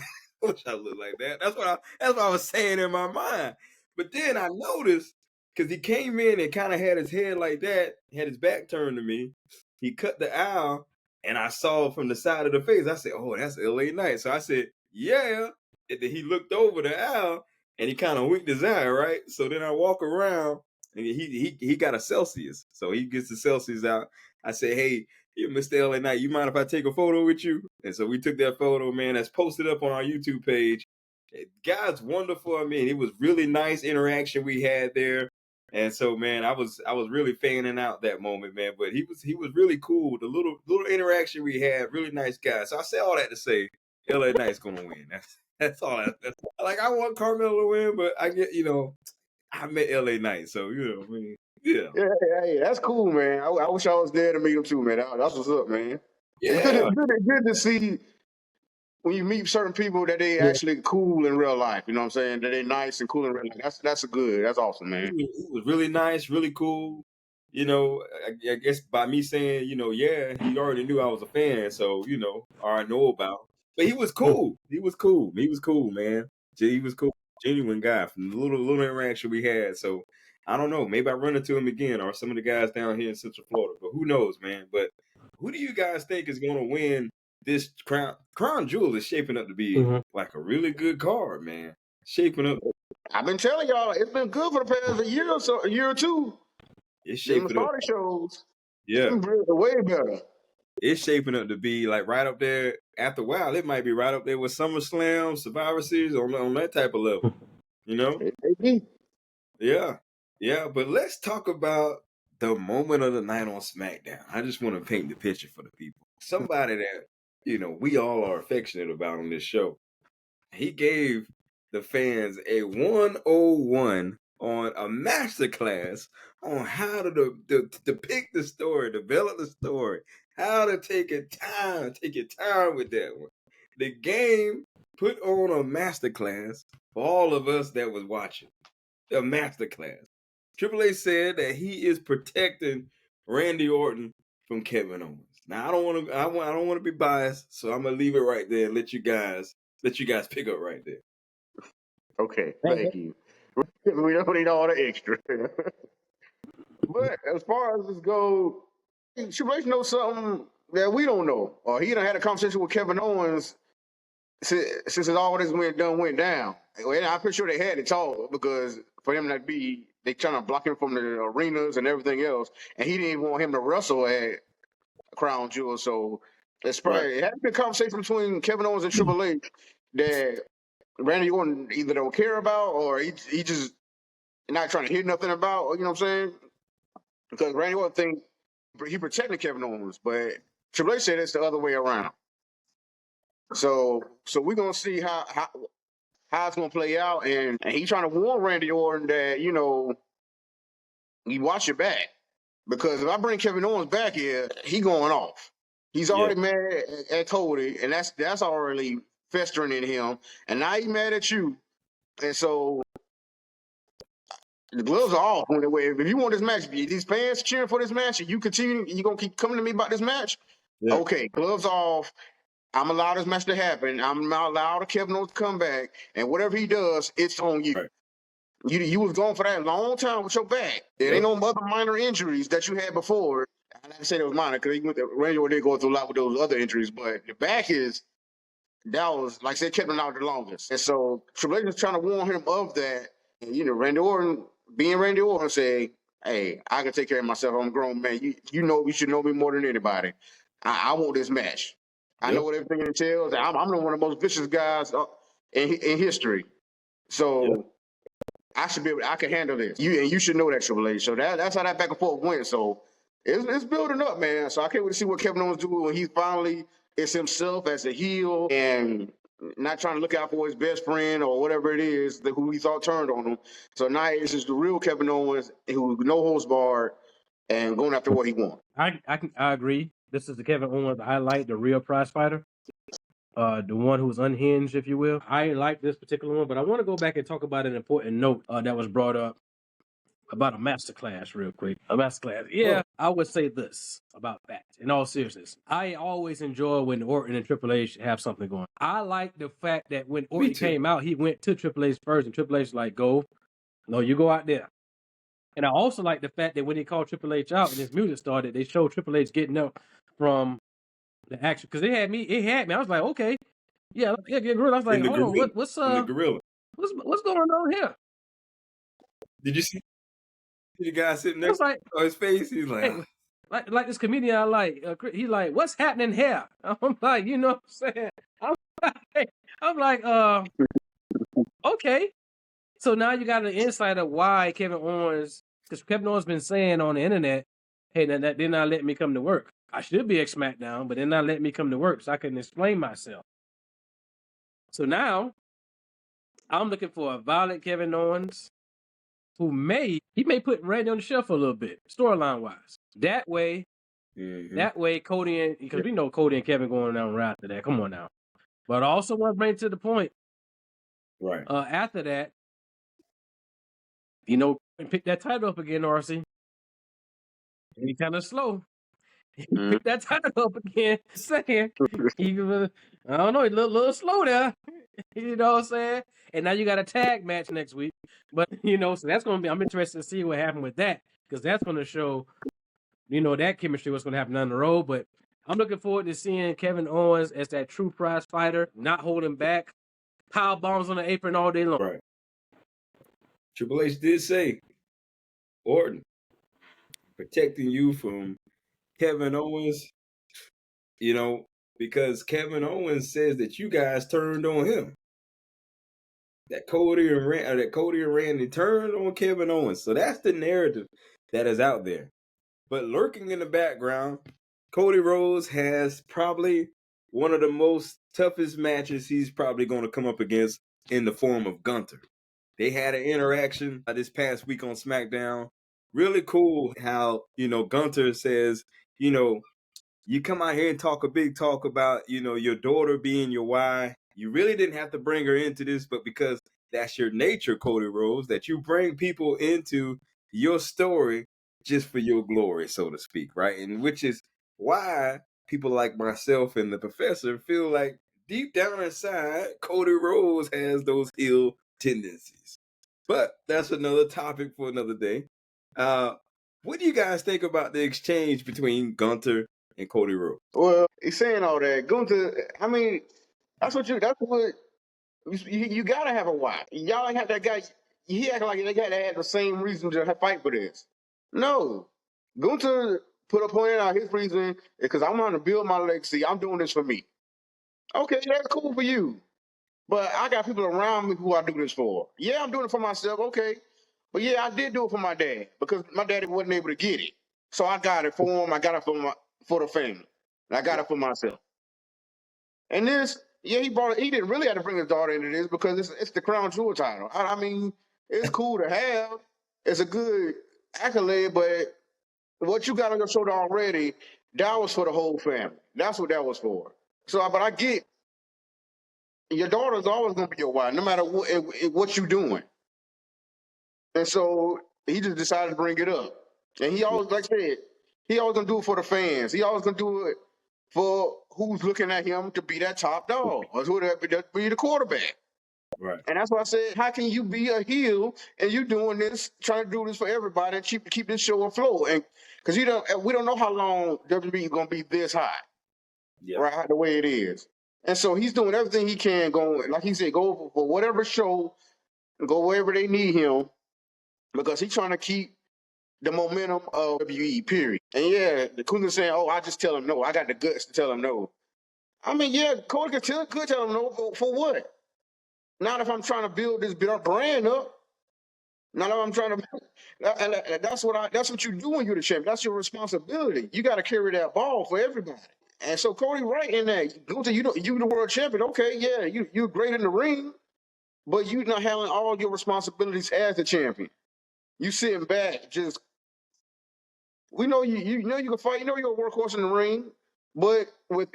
I wish I looked like that. That's what I was saying in my mind. But then I noticed because he came in and kind of had his head like that, had his back turned to me. He cut the aisle. And I saw from the side of the face, I said, oh, that's LA Knight. So I said, yeah. And then he looked over the aisle and he kind of winked his eye, right? So then I walk around and he got a Celsius. So he gets the Celsius out. I said, hey, Mr. LA Knight, you mind if I take a photo with you? And so we took that photo, man. That's posted up on our YouTube page. God's wonderful. I mean, it was really nice interaction we had there. And so, man, I was really fanning out that moment, man. But he was really cool. The little interaction we had, really nice guy. So I say all that to say, LA Knight's gonna win. That's all. Like, I want Carmelo to win, but I get I met LA Knight, so I mean, yeah. Hey, that's cool, man. I wish I was there to meet him too, man. That's what's up, man. It's Yeah. good to see when you meet certain people that they actually cool in real life. You know what I'm saying? That they nice and cool in real life. That's good. That's awesome, man. He was really nice, really cool. I guess by me saying, yeah, he already knew I was a fan, so or I know about. But he was cool. He was cool, man. He was cool, genuine guy from the little interaction we had. So I don't know. Maybe I run into him again, or some of the guys down here in Central Florida. But who knows, man? But who do you guys think is going to win this crown? Crown Jewel is shaping up to be like a really good card, man. Shaping up. I've been telling y'all, it's been good for the past a year or two. It's Them shaping up. party shows. Yeah. It's been way better. It's shaping up to be like right up there. After a while, it might be right up there with SummerSlam, Survivor Series on that type of level. Yeah. But let's talk about the moment of the night on SmackDown. I just want to paint the picture for the people. Somebody that we all are affectionate about on this show. He gave the fans a 101 on a masterclass on how to depict the story, develop the story, how to take your time with that one. The game put on a masterclass for all of us that was watching. A masterclass. Triple H said that he is protecting Randy Orton from Kevin Owens. Now I don't want to be biased, so I'm gonna leave it right there and let you guys pick up right there. Okay, thank you. We don't need all the extra. But as far as this goes, Triple H knows something that we don't know. Or he done had a conversation with Kevin Owens since all this went down. And I'm pretty sure they had to talk because for him to be, they trying to block him from the arenas and everything else. And he didn't want him to wrestle at Crown Jewel. So it's probably, it had to be a conversation between Kevin Owens and Triple H that Randy Orton either don't care about or he just not trying to hear nothing about, you know what I'm saying? Because Randy Orton think he protected Kevin Owens, but Triple H said it's the other way around. So we're gonna see how it's gonna play out, and he's trying to warn Randy Orton that you watch your back, because if I bring Kevin Owens back here, he going off. He's already mad at Cody, and that's already festering in him, and now he's mad at you, and so the gloves are off. If you want this match, these fans cheering for this match, and you gonna keep coming to me about this match. Yeah. Okay, gloves off. I'm allowed this match to happen. I'm not allowed Kevin Owens to come back, and whatever he does, it's on you. Right. You was going for that a long time with your back. There ain't no other minor injuries that you had before. I like to say it was minor because Randy Orton did go through a lot with those other injuries, but the back that was, like I said, kept him out the longest. And so Triple H was trying to warn him of that. And, Randy Orton, being Randy Orton, say, hey, I can take care of myself. I'm a grown man. You should know me more than anybody. I want this match. I know what everything entails. I'm one of the most vicious guys in history. So I should be able. I can handle this. You should know that, Triple H. So that's how that back and forth went. So it's building up, man. So I can't wait to see what Kevin Owens do when he finally is himself as a heel and not trying to look out for his best friend or whatever it is who he thought turned on him. So now it's just the real Kevin Owens who no holds barred and going after what he wants. I agree. This is the Kevin Owens I like, the real prize fighter. The one who's unhinged, if you will. I like this particular one, but I want to go back and talk about an important note that was brought up about a masterclass real quick. A masterclass. Yeah, I would say this about that. In all seriousness, I always enjoy when Orton and Triple H have something going. I like the fact that when Orton came out, he went to Triple H first, and Triple H like, go. No, you go out there. And I also like the fact that when he called Triple H out and his music started, they showed Triple H getting up from the action. Because it had me. I was like, okay. Yeah, gorilla. I was like, hold on, what's the gorilla? What's going on here? Did you see the guy sitting next to his face? He's like, like this comedian I like. He's like, what's happening here? I'm like, you know what I'm saying? I'm like, okay. So now you got an insight of why Kevin Owens, because Kevin Owens been saying on the internet, hey, that did not let me come to work. I should be at SmackDown, but they're not letting me come to work so I can explain myself. So now I'm looking for a violent Kevin Owens who may put Randy on the shelf a little bit, storyline wise. That way, Cody and, because we know Cody and Kevin going down right after that. Come on now. But I also want to bring it to the point. Right. After that, pick that title up again, RC. And he kind of slow. Pick that title up again. Saying he was, I don't know, he's a little slow there. You know what I'm saying? And now you got a tag match next week. But, so that's going to be, I'm interested to see what happened with that. Because that's going to show, that chemistry, what's going to happen down the road. But I'm looking forward to seeing Kevin Owens as that true prize fighter, not holding back, power bombs on the apron all day long. Right. Triple H did say, Orton, protecting you from Kevin Owens, because Kevin Owens says that you guys turned on him. That Cody and Randy turned on Kevin Owens. So that's the narrative that is out there. But lurking in the background, Cody Rhodes has probably one of the most toughest matches he's probably going to come up against in the form of Gunther. They had an interaction this past week on SmackDown. Really cool how, Gunther says, you come out here and talk a big talk about, your daughter being your why. You really didn't have to bring her into this, but because that's your nature, Cody Rhodes, that you bring people into your story just for your glory, so to speak, right? And which is why people like myself and the professor feel like deep down inside, Cody Rhodes has those ill tendencies. But that's another topic for another day. What do you guys think about the exchange between Gunther and Cody Rhodes? Well, he's saying all that. Gunther, I mean, that's what you gotta have a why. Y'all ain't have that guy. He acting like they gotta have the same reason to fight for this. No, Gunther pointed out his reason because I'm trying to build my legacy. I'm doing this for me. Okay, that's cool for you, but I got people around me who I do this for. Yeah, I'm doing it for myself. Okay, but yeah, I did do it for my dad because my daddy wasn't able to get it, so I got it for him. I got it for the family. And I got it for myself. And this, yeah, he didn't really have to bring his daughter into this because it's the crown jewel title. I mean, it's cool to have. It's a good accolade, but what you got on your shoulder already, that was for the whole family. That's what that was for. So, but I get your daughter's always gonna be your wife, no matter what you doing. And so he just decided to bring it up. And he always, like I said, he always gonna do it for the fans. He always gonna do it for who's looking at him to be that top dog or who to be the quarterback. Right. And that's why I said, how can you be a heel and you doing this, trying to do this for everybody and keep this show afloat? And because we don't know how long WWE is gonna be this high, right? The way it is. And so he's doing everything he can, going like he said, go for whatever show, go wherever they need him, because he's trying to keep the momentum of WWE, period. And yeah, the Kunga saying, oh, I just tell him no. I got the guts to tell him no. I mean, yeah, Cody could tell him no for what? Not if I'm trying to build this brand up. Not if I'm trying to. And that's what you do when you're the champion. That's your responsibility. You got to carry that ball for everybody. And so Cody, right in that, Gunther, you the world champion. Okay, yeah, you're great in the ring, but you're not having all your responsibilities as the champion. You sitting back, just we know you know you can fight. You know you're a workhorse in the ring, but with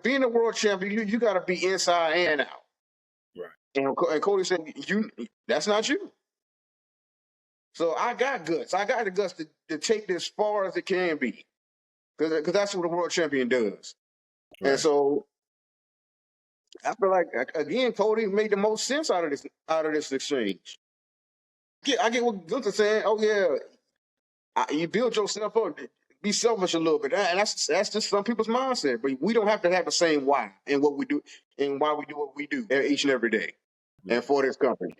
being a world champion, you got to be inside and out. Right. And Cody said, that's not you. So I got guts. I got the guts to take this as far as it can be, because that's what a world champion does. Right. And so I feel like again, Cody made the most sense out of this exchange. I get what Gunther saying. Oh yeah, you build yourself up. Be selfish a little bit, and that's just some people's mindset. But we don't have to have the same why in what we do and why we do what we do each and every day, and for this company.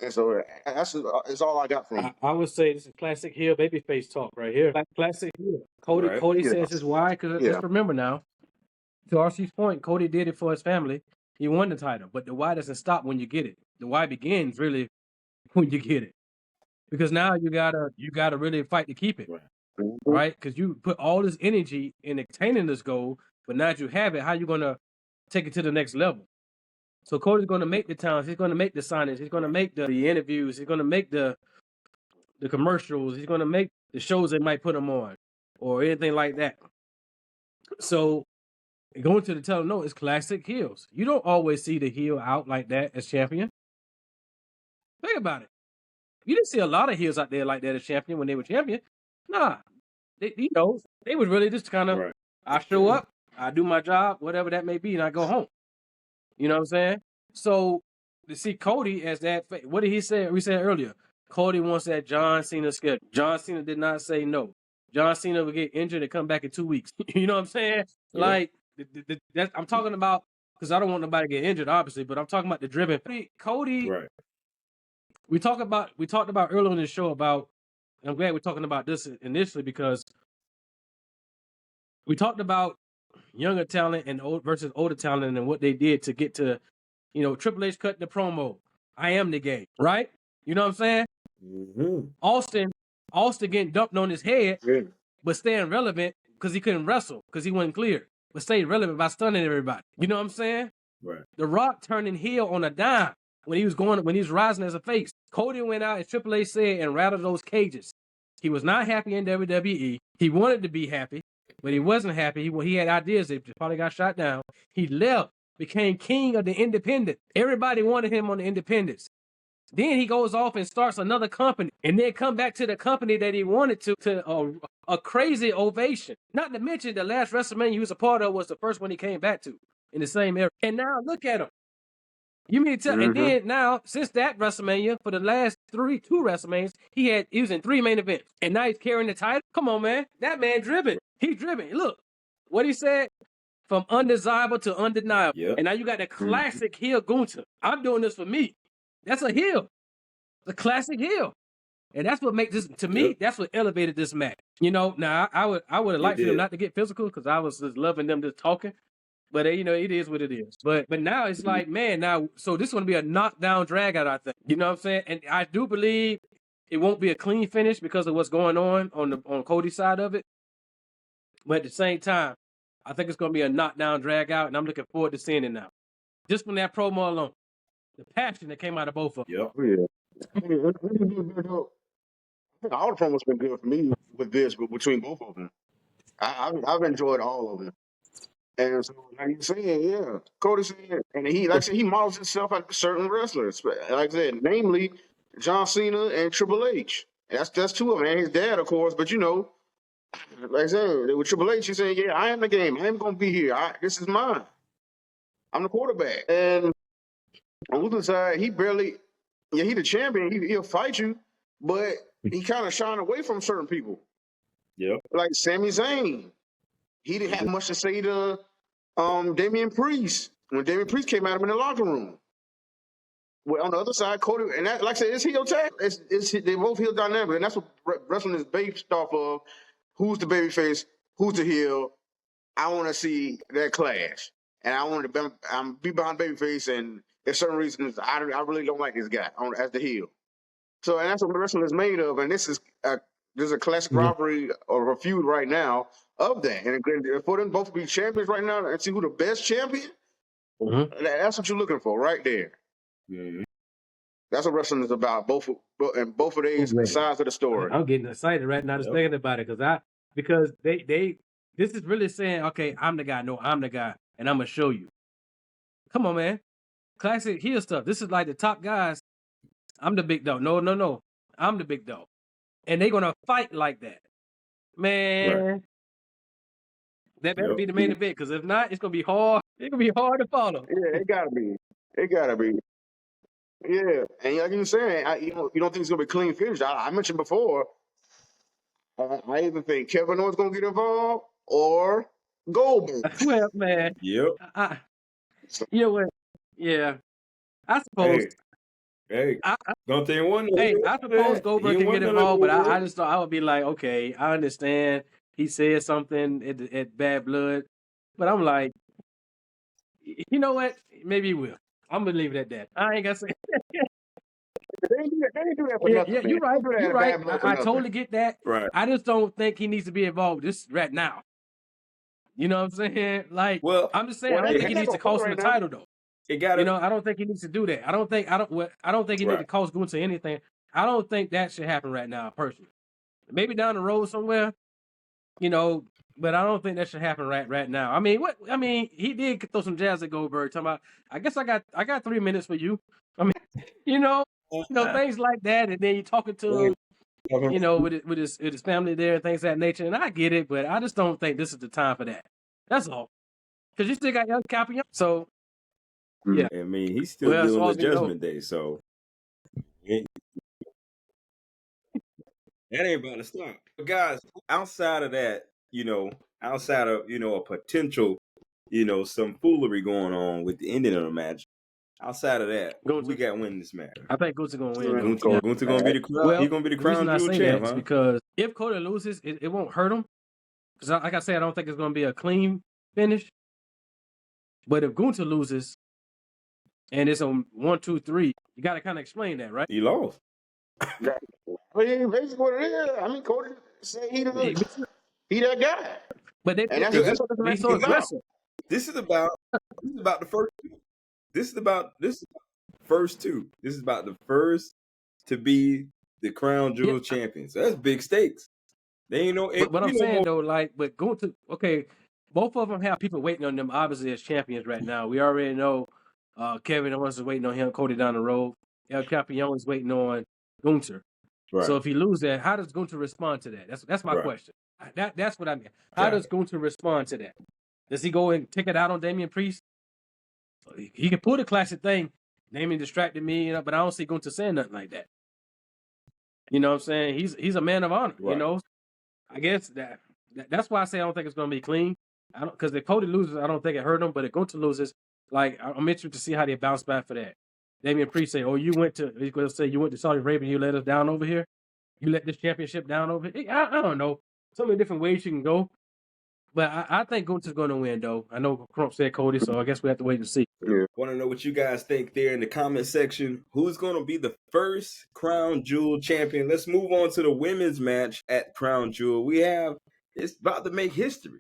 And so that's all I got from him. I would say this is classic heel babyface talk right here. Classic heel. Cody says his why, because let's remember now, to RC's point, Cody did it for his family. He won the title, but the why doesn't stop when you get it. The why begins really when you get it, because now you gotta really fight to keep it, right? Because you put all this energy in attaining this goal, but now that you have it, how you gonna take it to the next level? So Cody's going to make the towns. He's going to make the signings. He's going to make the interviews. He's going to make the commercials. He's going to make the shows they might put him on or anything like that. So going to the tell him no, it's classic heels. You don't always see the heel out like that as champion. Think about it. You didn't see a lot of heels out there like that as champion when they were champion. Nah, they was really just kind of, I show up, I do my job, whatever that may be, and I go home. You know what I'm saying? So to see Cody as that, what did he say? We said earlier, Cody wants that John Cena schedule. John Cena did not say no. John Cena would get injured and come back in 2 weeks. You know what I'm saying? Yeah. Like, I'm talking about, because I don't want nobody to get injured, obviously, but I'm talking about the driven. Cody, we talked about earlier in the show about, I'm glad we're talking about this initially, because we talked about younger talent and versus older talent and what they did to get to, Triple H cut the promo. I am the game, right? You know what I'm saying? Mm-hmm. Austin getting dumped on his head, but staying relevant because he couldn't wrestle because he wasn't clear, but stayed relevant by stunning everybody. You know what I'm saying? Right. The Rock turning heel on a dime when he was rising as a face. Cody went out, as Triple H said, and rattled those cages. He was not happy in WWE. He wanted to be happy, but he wasn't happy. He had ideas that probably got shot down. He left, became king of the independent. Everybody wanted him on the independents. Then he goes off and starts another company, and then come back to the company that he wanted to a crazy ovation. Not to mention the last WrestleMania he was a part of was the first one he came back to in the same era. And now look at him. You mean to tell? Mm-hmm. And then now, since that WrestleMania, for the last two WrestleManias, he was in 3 main events, and now he's carrying the title. Come on, man, that man driven. He's driven. Look what he said: from undesirable to undeniable. Yep. And now you got the classic heel Gunther. I'm doing this for me. That's a heel, the classic heel, and that's what makes this to me. Yep. That's what elevated this match. Now I would have liked for them not to get physical because I was just loving them just talking. But it is what it is. But now it's like, man, so this is going to be a knockdown drag out, I think. You know what I'm saying? And I do believe it won't be a clean finish because of what's going on Cody's side of it. But at the same time, I think it's going to be a knockdown drag out, and I'm looking forward to seeing it now. Just from that promo alone, the passion that came out of both of them. Yep. Oh, yeah. I think all the promos been good for me with this, but between both of them, I've enjoyed all of them. And so, like you said, yeah, Cody said, and he like I said, he models himself after certain wrestlers. Like I said, namely John Cena and Triple H. That's two of them, and his dad, of course. But you know, like I said, with Triple H, he said, "Yeah, I am the game. I am going to be here. This is mine. I'm the quarterback." And on the other side, he barely, yeah, he the champion. He'll fight you, but he kind of shying away from certain people, Yep. like Sami Zayn. He didn't have much to say to Damian Priest when Damian Priest came at him in the locker room. Well, on the other side, Cody, and that, like I said, it's heel tag. They both heel dynamic, and that's what wrestling is based off of. Who's the babyface? Who's the heel? I want to see that clash, and I want to be behind babyface. And there's certain reasons I really don't like this guy as the heel. So, and that's what wrestling is made of. And there's a classic rivalry or a feud right now of that. And for them both to be champions right now and see who the best champion, that's what you're looking for right there. Mm-hmm. That's what wrestling is about. Both of these sides of the story. I'm getting excited right now just thinking about it because they this is really saying, okay, I'm the guy. No, I'm the guy, and I'm gonna show you. Come on, man. Classic heel stuff. This is like the top guys. I'm the big dog. No. I'm the big dog. And they're gonna fight like that. Man. Right. That better be the main event, because if not, it's gonna be hard. It's gonna be hard to follow. Yeah, it gotta be. Yeah. And like you were saying, you don't think it's gonna be a clean finish. I mentioned before, I even think Kevin Owens gonna get involved or Goldberg. Well, man. Yep. You know what? Yeah. I suppose. Hey, Gunther won. I suppose Goldberg can get involved, but I just thought I would be like, okay, I understand he said something at Bad Blood, but I'm like, you know what? Maybe he will. I'm gonna leave it at that. I ain't gonna say. They do that for nothing. Yeah, you're right. You're right. I totally get that. Right. I just don't think he needs to be involved just right now. You know what I'm saying? Like, well, I'm just saying, I don't think he needs to cost him the title though. I don't think he needs to do that. I don't think he needs to cost Gunther anything. I don't think that should happen right now, personally. Maybe down the road somewhere, but I don't think that should happen right now. I mean, he did throw some jazz at Goldberg, talking about, I guess I got 3 minutes for you. I mean, things like that, and then you talking to him, with his family there and things of that nature. And I get it, but I just don't think this is the time for that. That's all. Because you still got young Capion, so. Yeah, I mean, he's still dealing with Judgment Day, so that ain't about to stop. But guys, outside of that, outside of a potential, some foolery going on with the ending of the match. Outside of that, who we got winning this match? I think Gunther gonna win. Gunther gonna be he's gonna be the crown jewel champ, huh? Because if Cody loses, it won't hurt him. Because like I said, I don't think it's gonna be a clean finish. But if Gunther loses, and it's on 1, 2, 3, you got to kind of explain that, right? He lost. Basically what it is. I mean, Cody said he that guy. But that's what this so aggressive. This is about the first two. This is about the first two. This is about the first to be the crown jewel champion. So that's big stakes. They ain't no. But I'm saying though, but going to both of them have people waiting on them, obviously, as champions right now. We already know. Kevin Owens is waiting on him, Cody down the road. El Capion is waiting on Gunther. Right. So if he loses that, how does Gunther respond to that? That's my question. That's what I mean. How does Gunther respond to that? Does he go and take it out on Damian Priest? He can pull the classic thing. Damian distracted me, but I don't see Gunther saying nothing like that. You know what I'm saying? He's a man of honor. Right. I guess that's why I say I don't think it's going to be clean. Because if Cody loses, I don't think it hurt him. But if Gunther loses, I'm interested to see how they bounce back for that. Damian Priest say, he's going to say you went to Saudi Arabia, you let us down over here? You let this championship down over here? I don't know. So many different ways you can go. But I think Gunther's going to win, though. I know Crump said Cody, so I guess we have to wait and see. Yeah. Want to know what you guys think there in the comment section. Who's going to be the first Crown Jewel champion? Let's move on to the women's match at Crown Jewel. It's about to make history.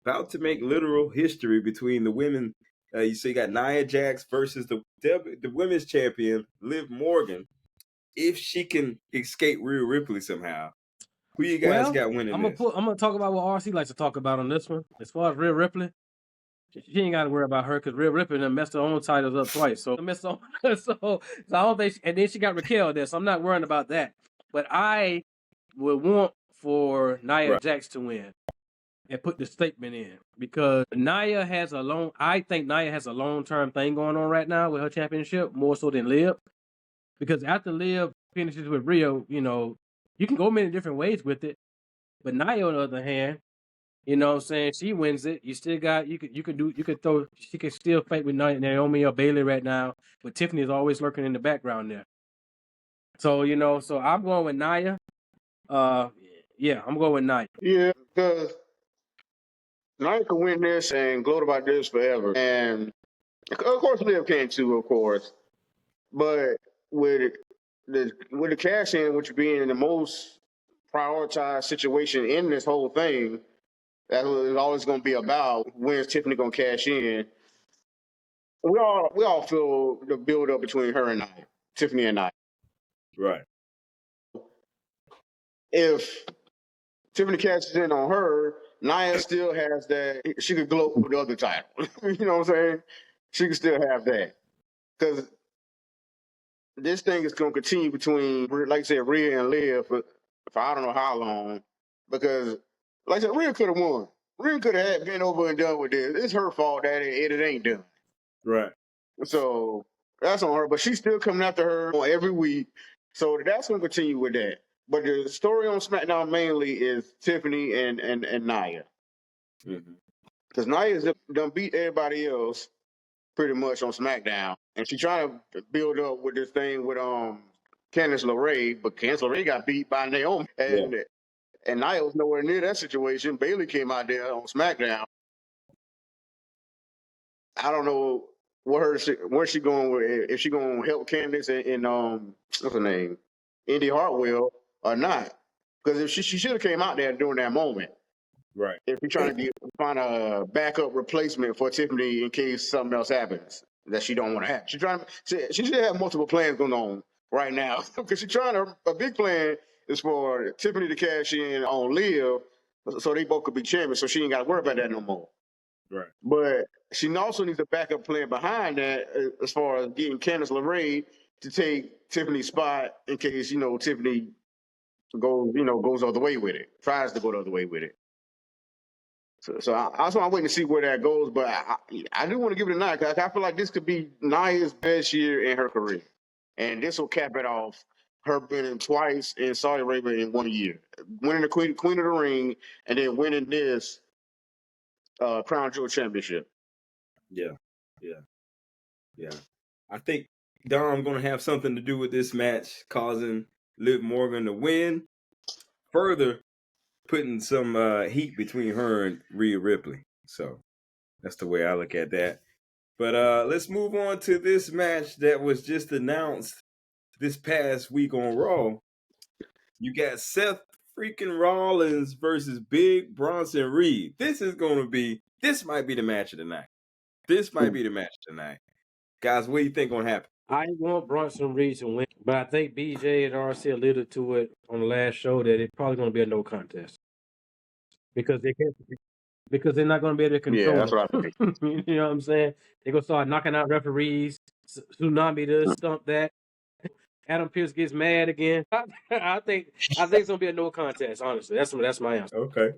about to make literal history between the women. You see, you got Nia Jax versus the women's champion Liv Morgan. If she can escape Rhea Ripley somehow, who you guys got winning I'm this? gonna talk about what RC likes to talk about on this one. As far as Rhea Ripley, she ain't got to worry about her because Rhea Ripley done messed her own titles up twice. So so I don't think. And then she got Raquel there, so I'm not worrying about that. But I would want for Nia Jax to win and put the statement in because Nia has I think Nia has a long-term thing going on right now with her championship more so than Liv. Because after Liv finishes with Rio, you can go many different ways with it. But Nia, on the other hand, you know what I'm saying, she wins it. You still got she can still fight with Naomi or Bailey right now, but Tiffany is always lurking in the background there. So, so I'm going with Nia. Yeah, I'm going with Nia. Yeah, because Nia can win this and gloat about this forever. And of course Liv can too, of course. But with the cash in, which being the most prioritized situation in this whole thing, that's what it's always going to be about. When's Tiffany going to cash in? We all feel the build up between her and Nia, Tiffany and Nia. Right. If Tiffany cashes in on her, Nia still has that. She could gloat with the other title. You know what I'm saying? She can still have that because this thing is going to continue between, like I said, Rhea and Liv for I don't know how long. Because, like I said, Rhea could have won. Rhea could have been over and done with this. It's her fault that it ain't done. Right. So that's on her. But she's still coming after her every week. So that's going to continue with that. But the story on SmackDown mainly is Tiffany and Nia. Because Nia's done beat everybody else pretty much on SmackDown. And she's trying to build up with this thing with Candice LeRae, but Candice LeRae got beat by Naomi. And Nia was nowhere near that situation. Bailey came out there on SmackDown. I don't know where she going with, if she going to help Candice in what's her name, Indy Hartwell or not. Because if she should have came out there during that moment. Right. If you're trying to find a backup replacement for Tiffany in case something else happens that she don't want to have. She should have multiple plans going on right now because she's trying a big plan is for Tiffany to cash in on Liv so they both could be champions so she ain't got to worry about that no more. Right. But she also needs a backup plan behind that as far as getting Candice LeRae to take Tiffany's spot in case, Tiffany goes the other way with it, tries to go the other way with it. So I'm waiting to see where that goes, but I do want to give it a Nia because I feel like this could be Nia's best year in her career, and this will cap it off. Her winning twice in Saudi Arabia in 1 year, winning the Queen of the Ring, and then winning this Crown Jewel Championship. Yeah. I think Dom going to have something to do with this match, causing Liv Morgan to win, further putting some heat between her and Rhea Ripley. So that's the way I look at that. But let's move on to this match that was just announced this past week on Raw. You got Seth freaking Rollins versus Big Bronson Reed. This might be the match of the night. Guys, what do you think gonna happen? I want Bronson Reed to win, but I think BJ and RC alluded to it on the last show that it's probably going to be a no contest because they're not going to be able to control. Yeah, that's what I think. You know what I'm saying? They're going to start knocking out referees. Tsunami does stump that. Adam Pearce gets mad again. I think it's going to be a no contest. Honestly, that's my answer. Okay.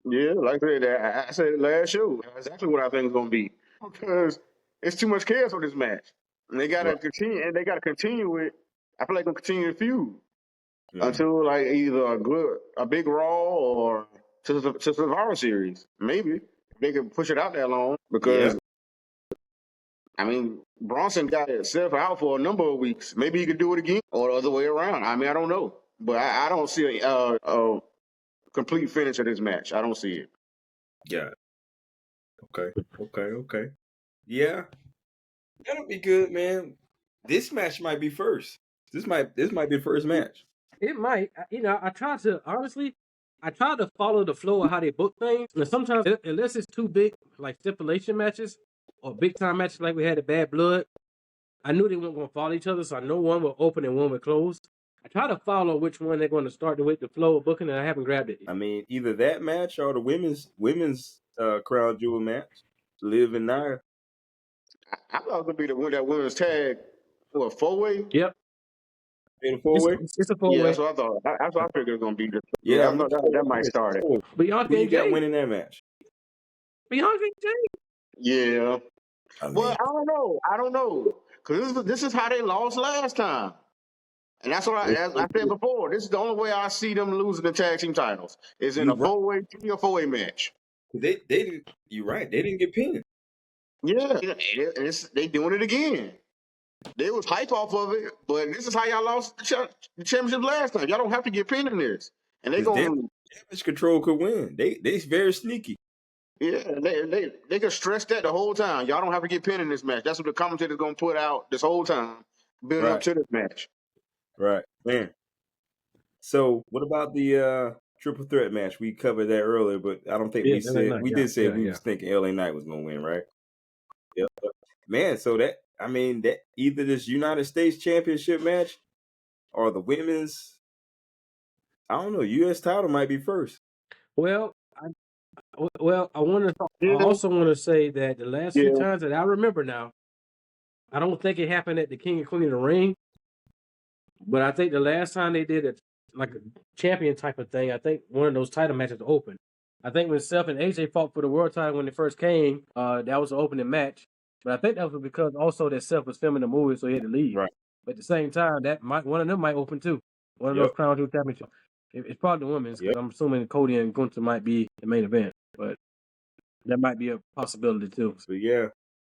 Yeah, like I said it last show. That's exactly what I think it's going to be because it's too much chaos on this match. And they got to continue, and they got to continue it. I feel like they'll continue the feud until like either a big Raw or to the Survivor Series. Maybe they can push it out that long because I mean Bronson got Seth out for a number of weeks. Maybe he could do it again or the other way around. I mean I don't know, but I don't see a complete finish of this match. I don't see it. Yeah. Okay. Yeah. That'll be good, man. This match might be first. This might be the first match. It might. I tried to honestly. I try to follow the flow of how they book things, and sometimes, unless it's too big, like stipulation matches or big time matches like we had at Bad Blood, I knew they weren't going to follow each other, so I know one will open and one will close. I try to follow which one they're going to start with the flow of booking, and I haven't grabbed it yet. I mean, either that match or the women's crown jewel match, Liv and Nia. I thought it would be that women's tag, what, 4-way? Yep. In a 4-way? It's a Yeah, 4-way. that's what I thought. That's what I figured it was gonna be. Yeah, I thought that might start it. Bianca Who you and got Jay. winning that match? Bianca and Jay. Yeah. I mean, Well, I don't know. Because this is how they lost last time. And that's what I said before. This is the only way I see them losing the tag team titles is in a 4-way, 3 or 4-way match. they you're right. They didn't get pinned. Yeah. They doing it again. They was hype off of it, but this is how y'all lost the championship last time. Y'all don't have to get pinned in this. And they going Damage Control could win. They very sneaky. yeah, they could stress that the whole time. Y'all don't have to get pinned in this match. That's what the commentator's gonna put out this whole time, building up Right. to this match. Right, man. So, what about the triple threat match? We covered that earlier, but I don't think Yeah, we LA said Knight, we yeah, did say yeah, we yeah. was thinking LA Knight was gonna win, right? Yep. Man, so that either this United States Championship match or the women's, I don't know, U.S. title might be first. Well, I also want to say that the last few times that I remember now, I don't think it happened at the King and Queen of the Ring, but I think the last time they did it like a champion type of thing, I think one of those title matches opened. I think when Seth and AJ fought for the world title when they first came, that was the opening match. But I think that was because also that Seth was filming the movie, so he had to leave. Right. But at the same time, one of them might open too. One of those Crown Jewel championships. It's probably the women's because I'm assuming Cody and Gunther might be the main event, but that might be a possibility too. So yeah,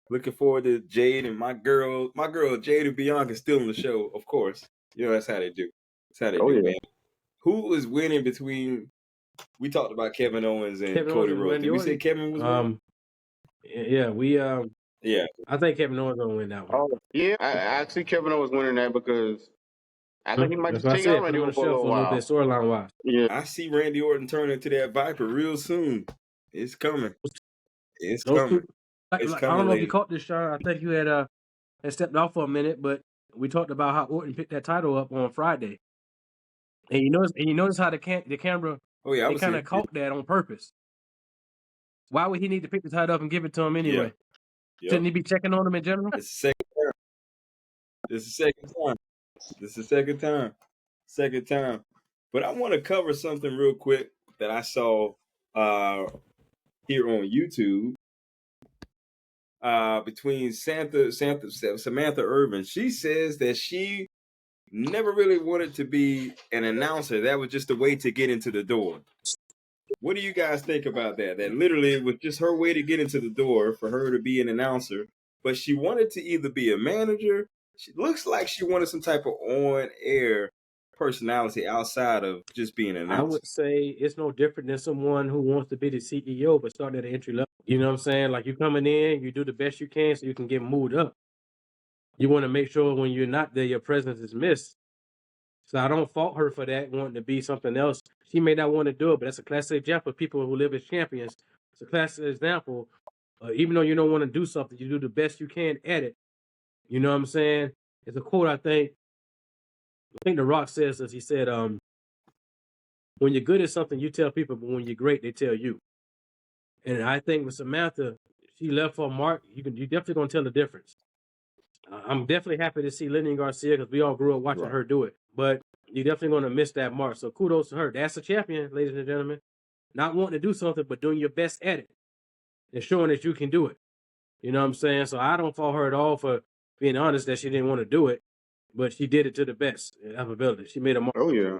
looking forward to Jade and my girl Jade and Bianca still in the show, of course. You know that's how they do. That's how they do, man. Who is winning between? We talked about Kevin Owens and Cody Rhodes. Did we say Kevin was winning? Yeah, I think Kevin Owens gonna win that one. Oh yeah, I see Kevin Owens winning that because I think he might just take out Randy Orton for a little while. Storyline wise. Yeah, I see Randy Orton turning into that Viper real soon. It's coming. It's coming. I don't know if you caught this, Sean. I think you had stepped off for a minute, but we talked about how Orton picked that title up on Friday, and you notice how the camera they kind of caught that on purpose. Why would he need to pick the title up and give it to him anyway? Yeah. Shouldn't he be checking on him in general? It's the second time. This is the second time. But I want to cover something real quick that I saw here on YouTube between Samantha Irvin. She says that she never really wanted to be an announcer. That was just a way to get into the door. What do you guys think about that? That literally was just her way to get into the door for her to be an announcer. But she wanted to either be a manager. She looks like she wanted some type of on-air personality outside of just being an announcer. I would say it's no different than someone who wants to be the CEO but starting at the entry level. You know what I'm saying? Like you coming in, you do the best you can so you can get moved up. You want to make sure when you're not there, your presence is missed. So I don't fault her for that, wanting to be something else. She may not want to do it, but that's a classic example of people who live as champions. It's a classic example. Even though you don't want to do something, you do the best you can at it. You know what I'm saying? It's a quote, I think The Rock says this. He said, when you're good at something, you tell people, but when you're great, they tell you. And I think with Samantha, she left for a mark. You definitely going to tell the difference. I'm definitely happy to see Lillian Garcia because we all grew up watching her do it. But you're definitely going to miss that mark. So kudos to her. That's a champion, ladies and gentlemen. Not wanting to do something, but doing your best at it. And showing that you can do it. You know what I'm saying? So I don't fault her at all for being honest that she didn't want to do it. But she did it to the best of her ability. She made a mark. Oh, yeah.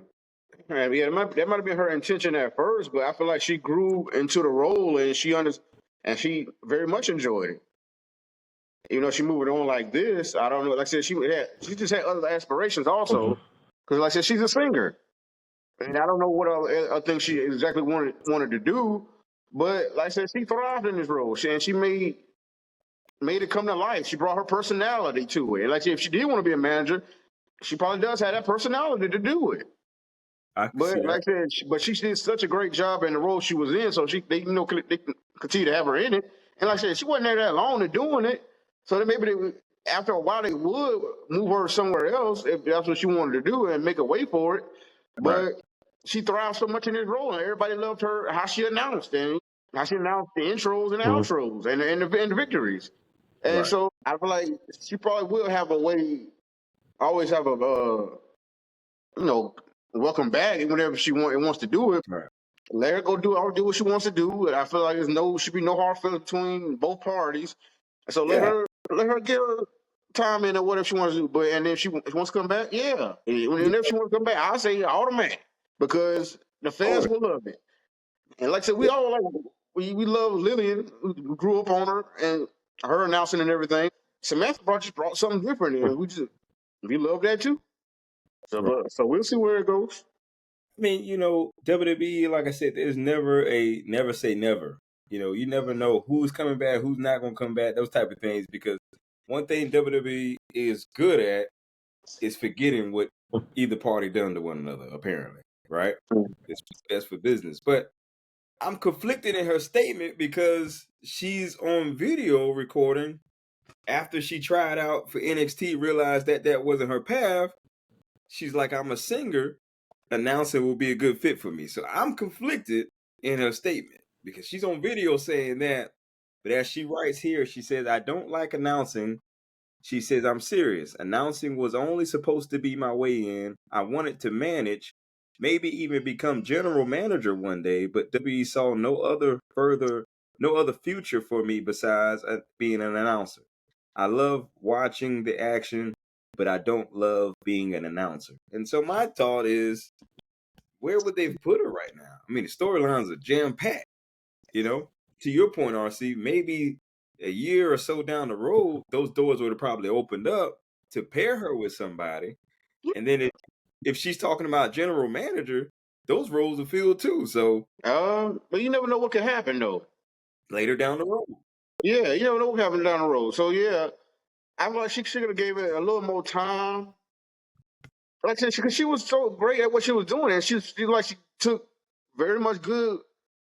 Yeah, that might have been her intention at first, but I feel like she grew into the role and she very much enjoyed it. Even though she moved on like this, I don't know. Like I said, she just had other aspirations also. Because like I said, she's a singer. And I don't know what other things she exactly wanted to do. But like I said, she thrived in this role. She made it come to life. She brought her personality to it. And like I said, if she did want to be a manager, she probably does have that personality to do it. I can But see that. like I said, but she did such a great job in the role she was in, so they can continue to have her in it. And like I said, she wasn't there that long to doing it, so then maybe after a while they would move her somewhere else if that's what she wanted to do and make a way for it. Right. But she thrived so much in this role, and everybody loved her how she announced the intros and the Mhm. outros and the victories. And Right. so I feel like she probably will have a way, always have a you know, welcome back whenever wants to do it. Right. Let her go do what she wants to do. And I feel like should be no hard feelings between both parties. So Yeah. let her get her time in or whatever she wants to do. But and if she wants to come back, yeah. And if she wants to come back, I say automatic because the Oh, fans will love it. And like I said, we all like we love Lillian. We grew up on her and her announcing and everything. Samantha just brought something different, and we love that too. So right. so we'll see where it goes. I mean, WWE, like I said, there's never a never say never. You never know who's coming back, who's not going to come back, those type of things. Because one thing WWE is good at is forgetting what either party done to one another, apparently, right? It's best for business. But I'm conflicted in her statement because she's on video recording after she tried out for NXT, realized that that wasn't her path. She's like, I'm a singer. Announcing will be a good fit for me. So I'm conflicted in her statement because she's on video saying that. But as she writes here, she says, I don't like announcing. She says, I'm serious. Announcing was only supposed to be my way in. I wanted to manage, maybe even become general manager one day, but WWE saw no other future for me besides being an announcer. I love watching the action, but I don't love being an announcer. And so my thought is, where would they put her right now? I mean, the storylines are jam packed. You know, to your point, RC, maybe a year or so down the road, those doors would have probably opened up to pair her with somebody. And then if she's talking about general manager, those roles are filled too. So But you never know what could happen though. later down the road, Yeah, you never know what could happen down the road. So yeah, I feel like she should have gave it a little more time. Like I said, because she was so great at what she was doing, and she took very much good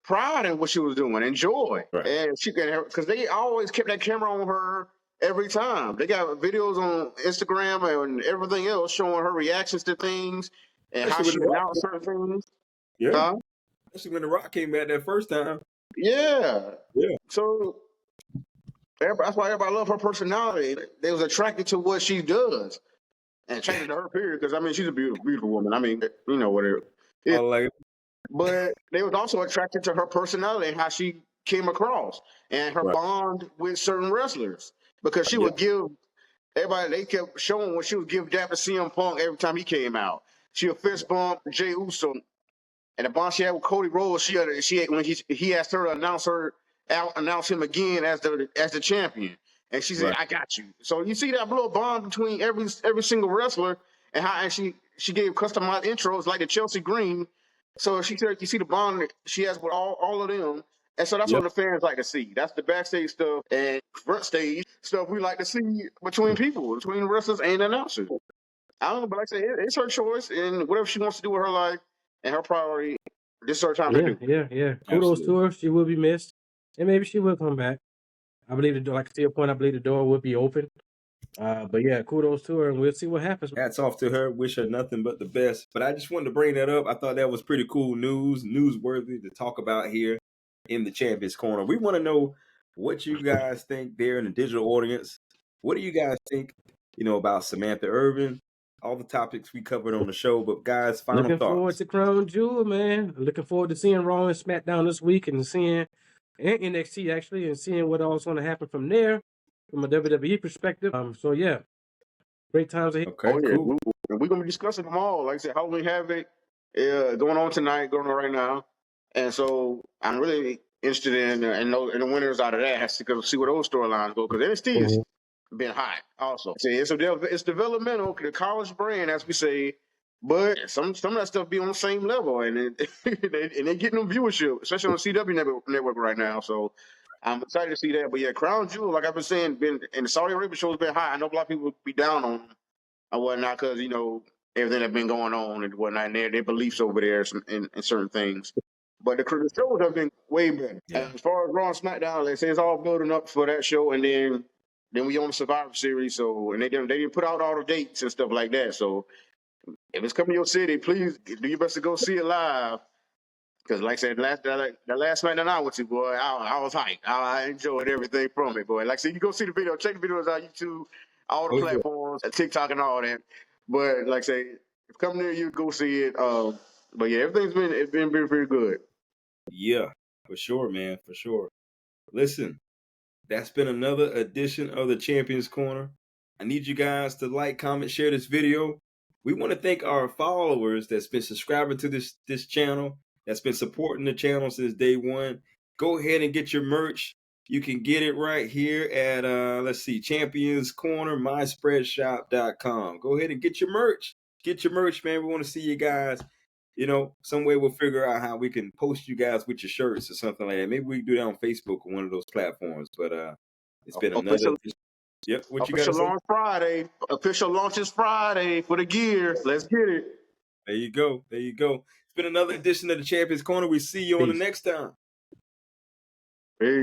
pride in what she was doing and joy. right? And because they always kept that camera on her every time. They got videos on Instagram and everything else showing her reactions to things and how Especially when she the Rock, announced certain things. yeah, Huh? especially when the Rock came back that first time. Yeah. Yeah, So that's why everybody love her personality. They was attracted to what she does and attracted to her period. Because I mean, she's a beautiful, beautiful woman. I mean, you know whatever. I Yeah. like it. But they was also attracted to her personality and how she came across and her Right. bond with certain wrestlers because she Yeah, would give everybody. They kept showing when she would give dap to CM Punk every time he came out. She would fist bump Jey Uso. And the bond she had with Cody Rhodes, when he asked her to announce him again as the champion, and she said, right. "I got you." So you see that little bond between every single wrestler, and she gave customized intros like the Chelsea Green. So she said, you see the bond she has with all of them, and so that's Yep. what the fans like to see. That's the backstage stuff and front stage stuff we like to see between wrestlers and announcers. I don't know, but like I said, it's her choice, and whatever she wants to do with her life and her priority, this is her time to Yeah, do. yeah. Kudos to Absolutely. her. She will be missed, and maybe she will come back. I believe the door, like to your point, I believe the door will be open. But yeah, kudos to her, and we'll see what happens. Hats off to her. Wish her nothing but the best. But I just wanted to bring that up. I thought that was pretty cool newsworthy to talk about here in the Champions Corner. We want to know what you guys think there in the digital audience. What do you guys think, about Samantha Irvin? All the topics we covered on the show. But guys, final Looking forward thoughts. to Crown Jewel, man. Looking forward to seeing Raw and SmackDown this week and seeing and NXT actually and seeing what all's going to happen from there from a WWE perspective. So yeah, great times ahead. Okay, Oh yeah, cool. we're gonna be discussing them all. Like I said, Halloween Havoc, going on tonight, going on right now, and so I'm really interested in the winners out of that. Has to go see where those storylines go because NXT has been hot. Also, see, it's developmental, the college brand, as we say. But some of that stuff be on the same level, and they getting them viewership, especially on CW network right now. So I'm excited to see that. But yeah, Crown Jewel, like I've been saying, been and the Saudi Arabia show has been high. I know a lot of people be down on them and whatnot because everything that's been going on and whatnot, and their beliefs over there in certain things. But the shows have been way better. Yeah. As far as Raw and SmackDown, they say it's all building up for that show, and then we on the Survivor Series. So, and they didn't put out all the dates and stuff like that. So, if it's coming to your city, please do your best to go see it live. Because, like I said, the last night that I went to, boy, I was hyped. I enjoyed everything from it, boy. Like I said, you go see the video, check the videos out YouTube, all the platforms, TikTok and all that. But like I say, if come near you, go see it. But yeah, it's been very, very good. Yeah, for sure, man, for sure. Listen, that's been another edition of the Champions Corner. I need you guys to like, comment, share this video. We want to thank our followers that's been subscribing to this channel, that's been supporting the channel since day one. Go ahead and get your merch. You can get it right here at let's see, Champions Corner, myspreadshop.com. Go ahead and get your merch. Get your merch, man. We want to see you guys. You know, some way we'll figure out how we can post you guys with your shirts or something like that. Maybe we can do that on Facebook or one of those platforms. But it's been another. Yep. What you got to say? Launch Friday. Official launches Friday for the gear. Let's get it. There you go. There you go. It's been another edition of the Champions Corner. We see you on the next time. Peace.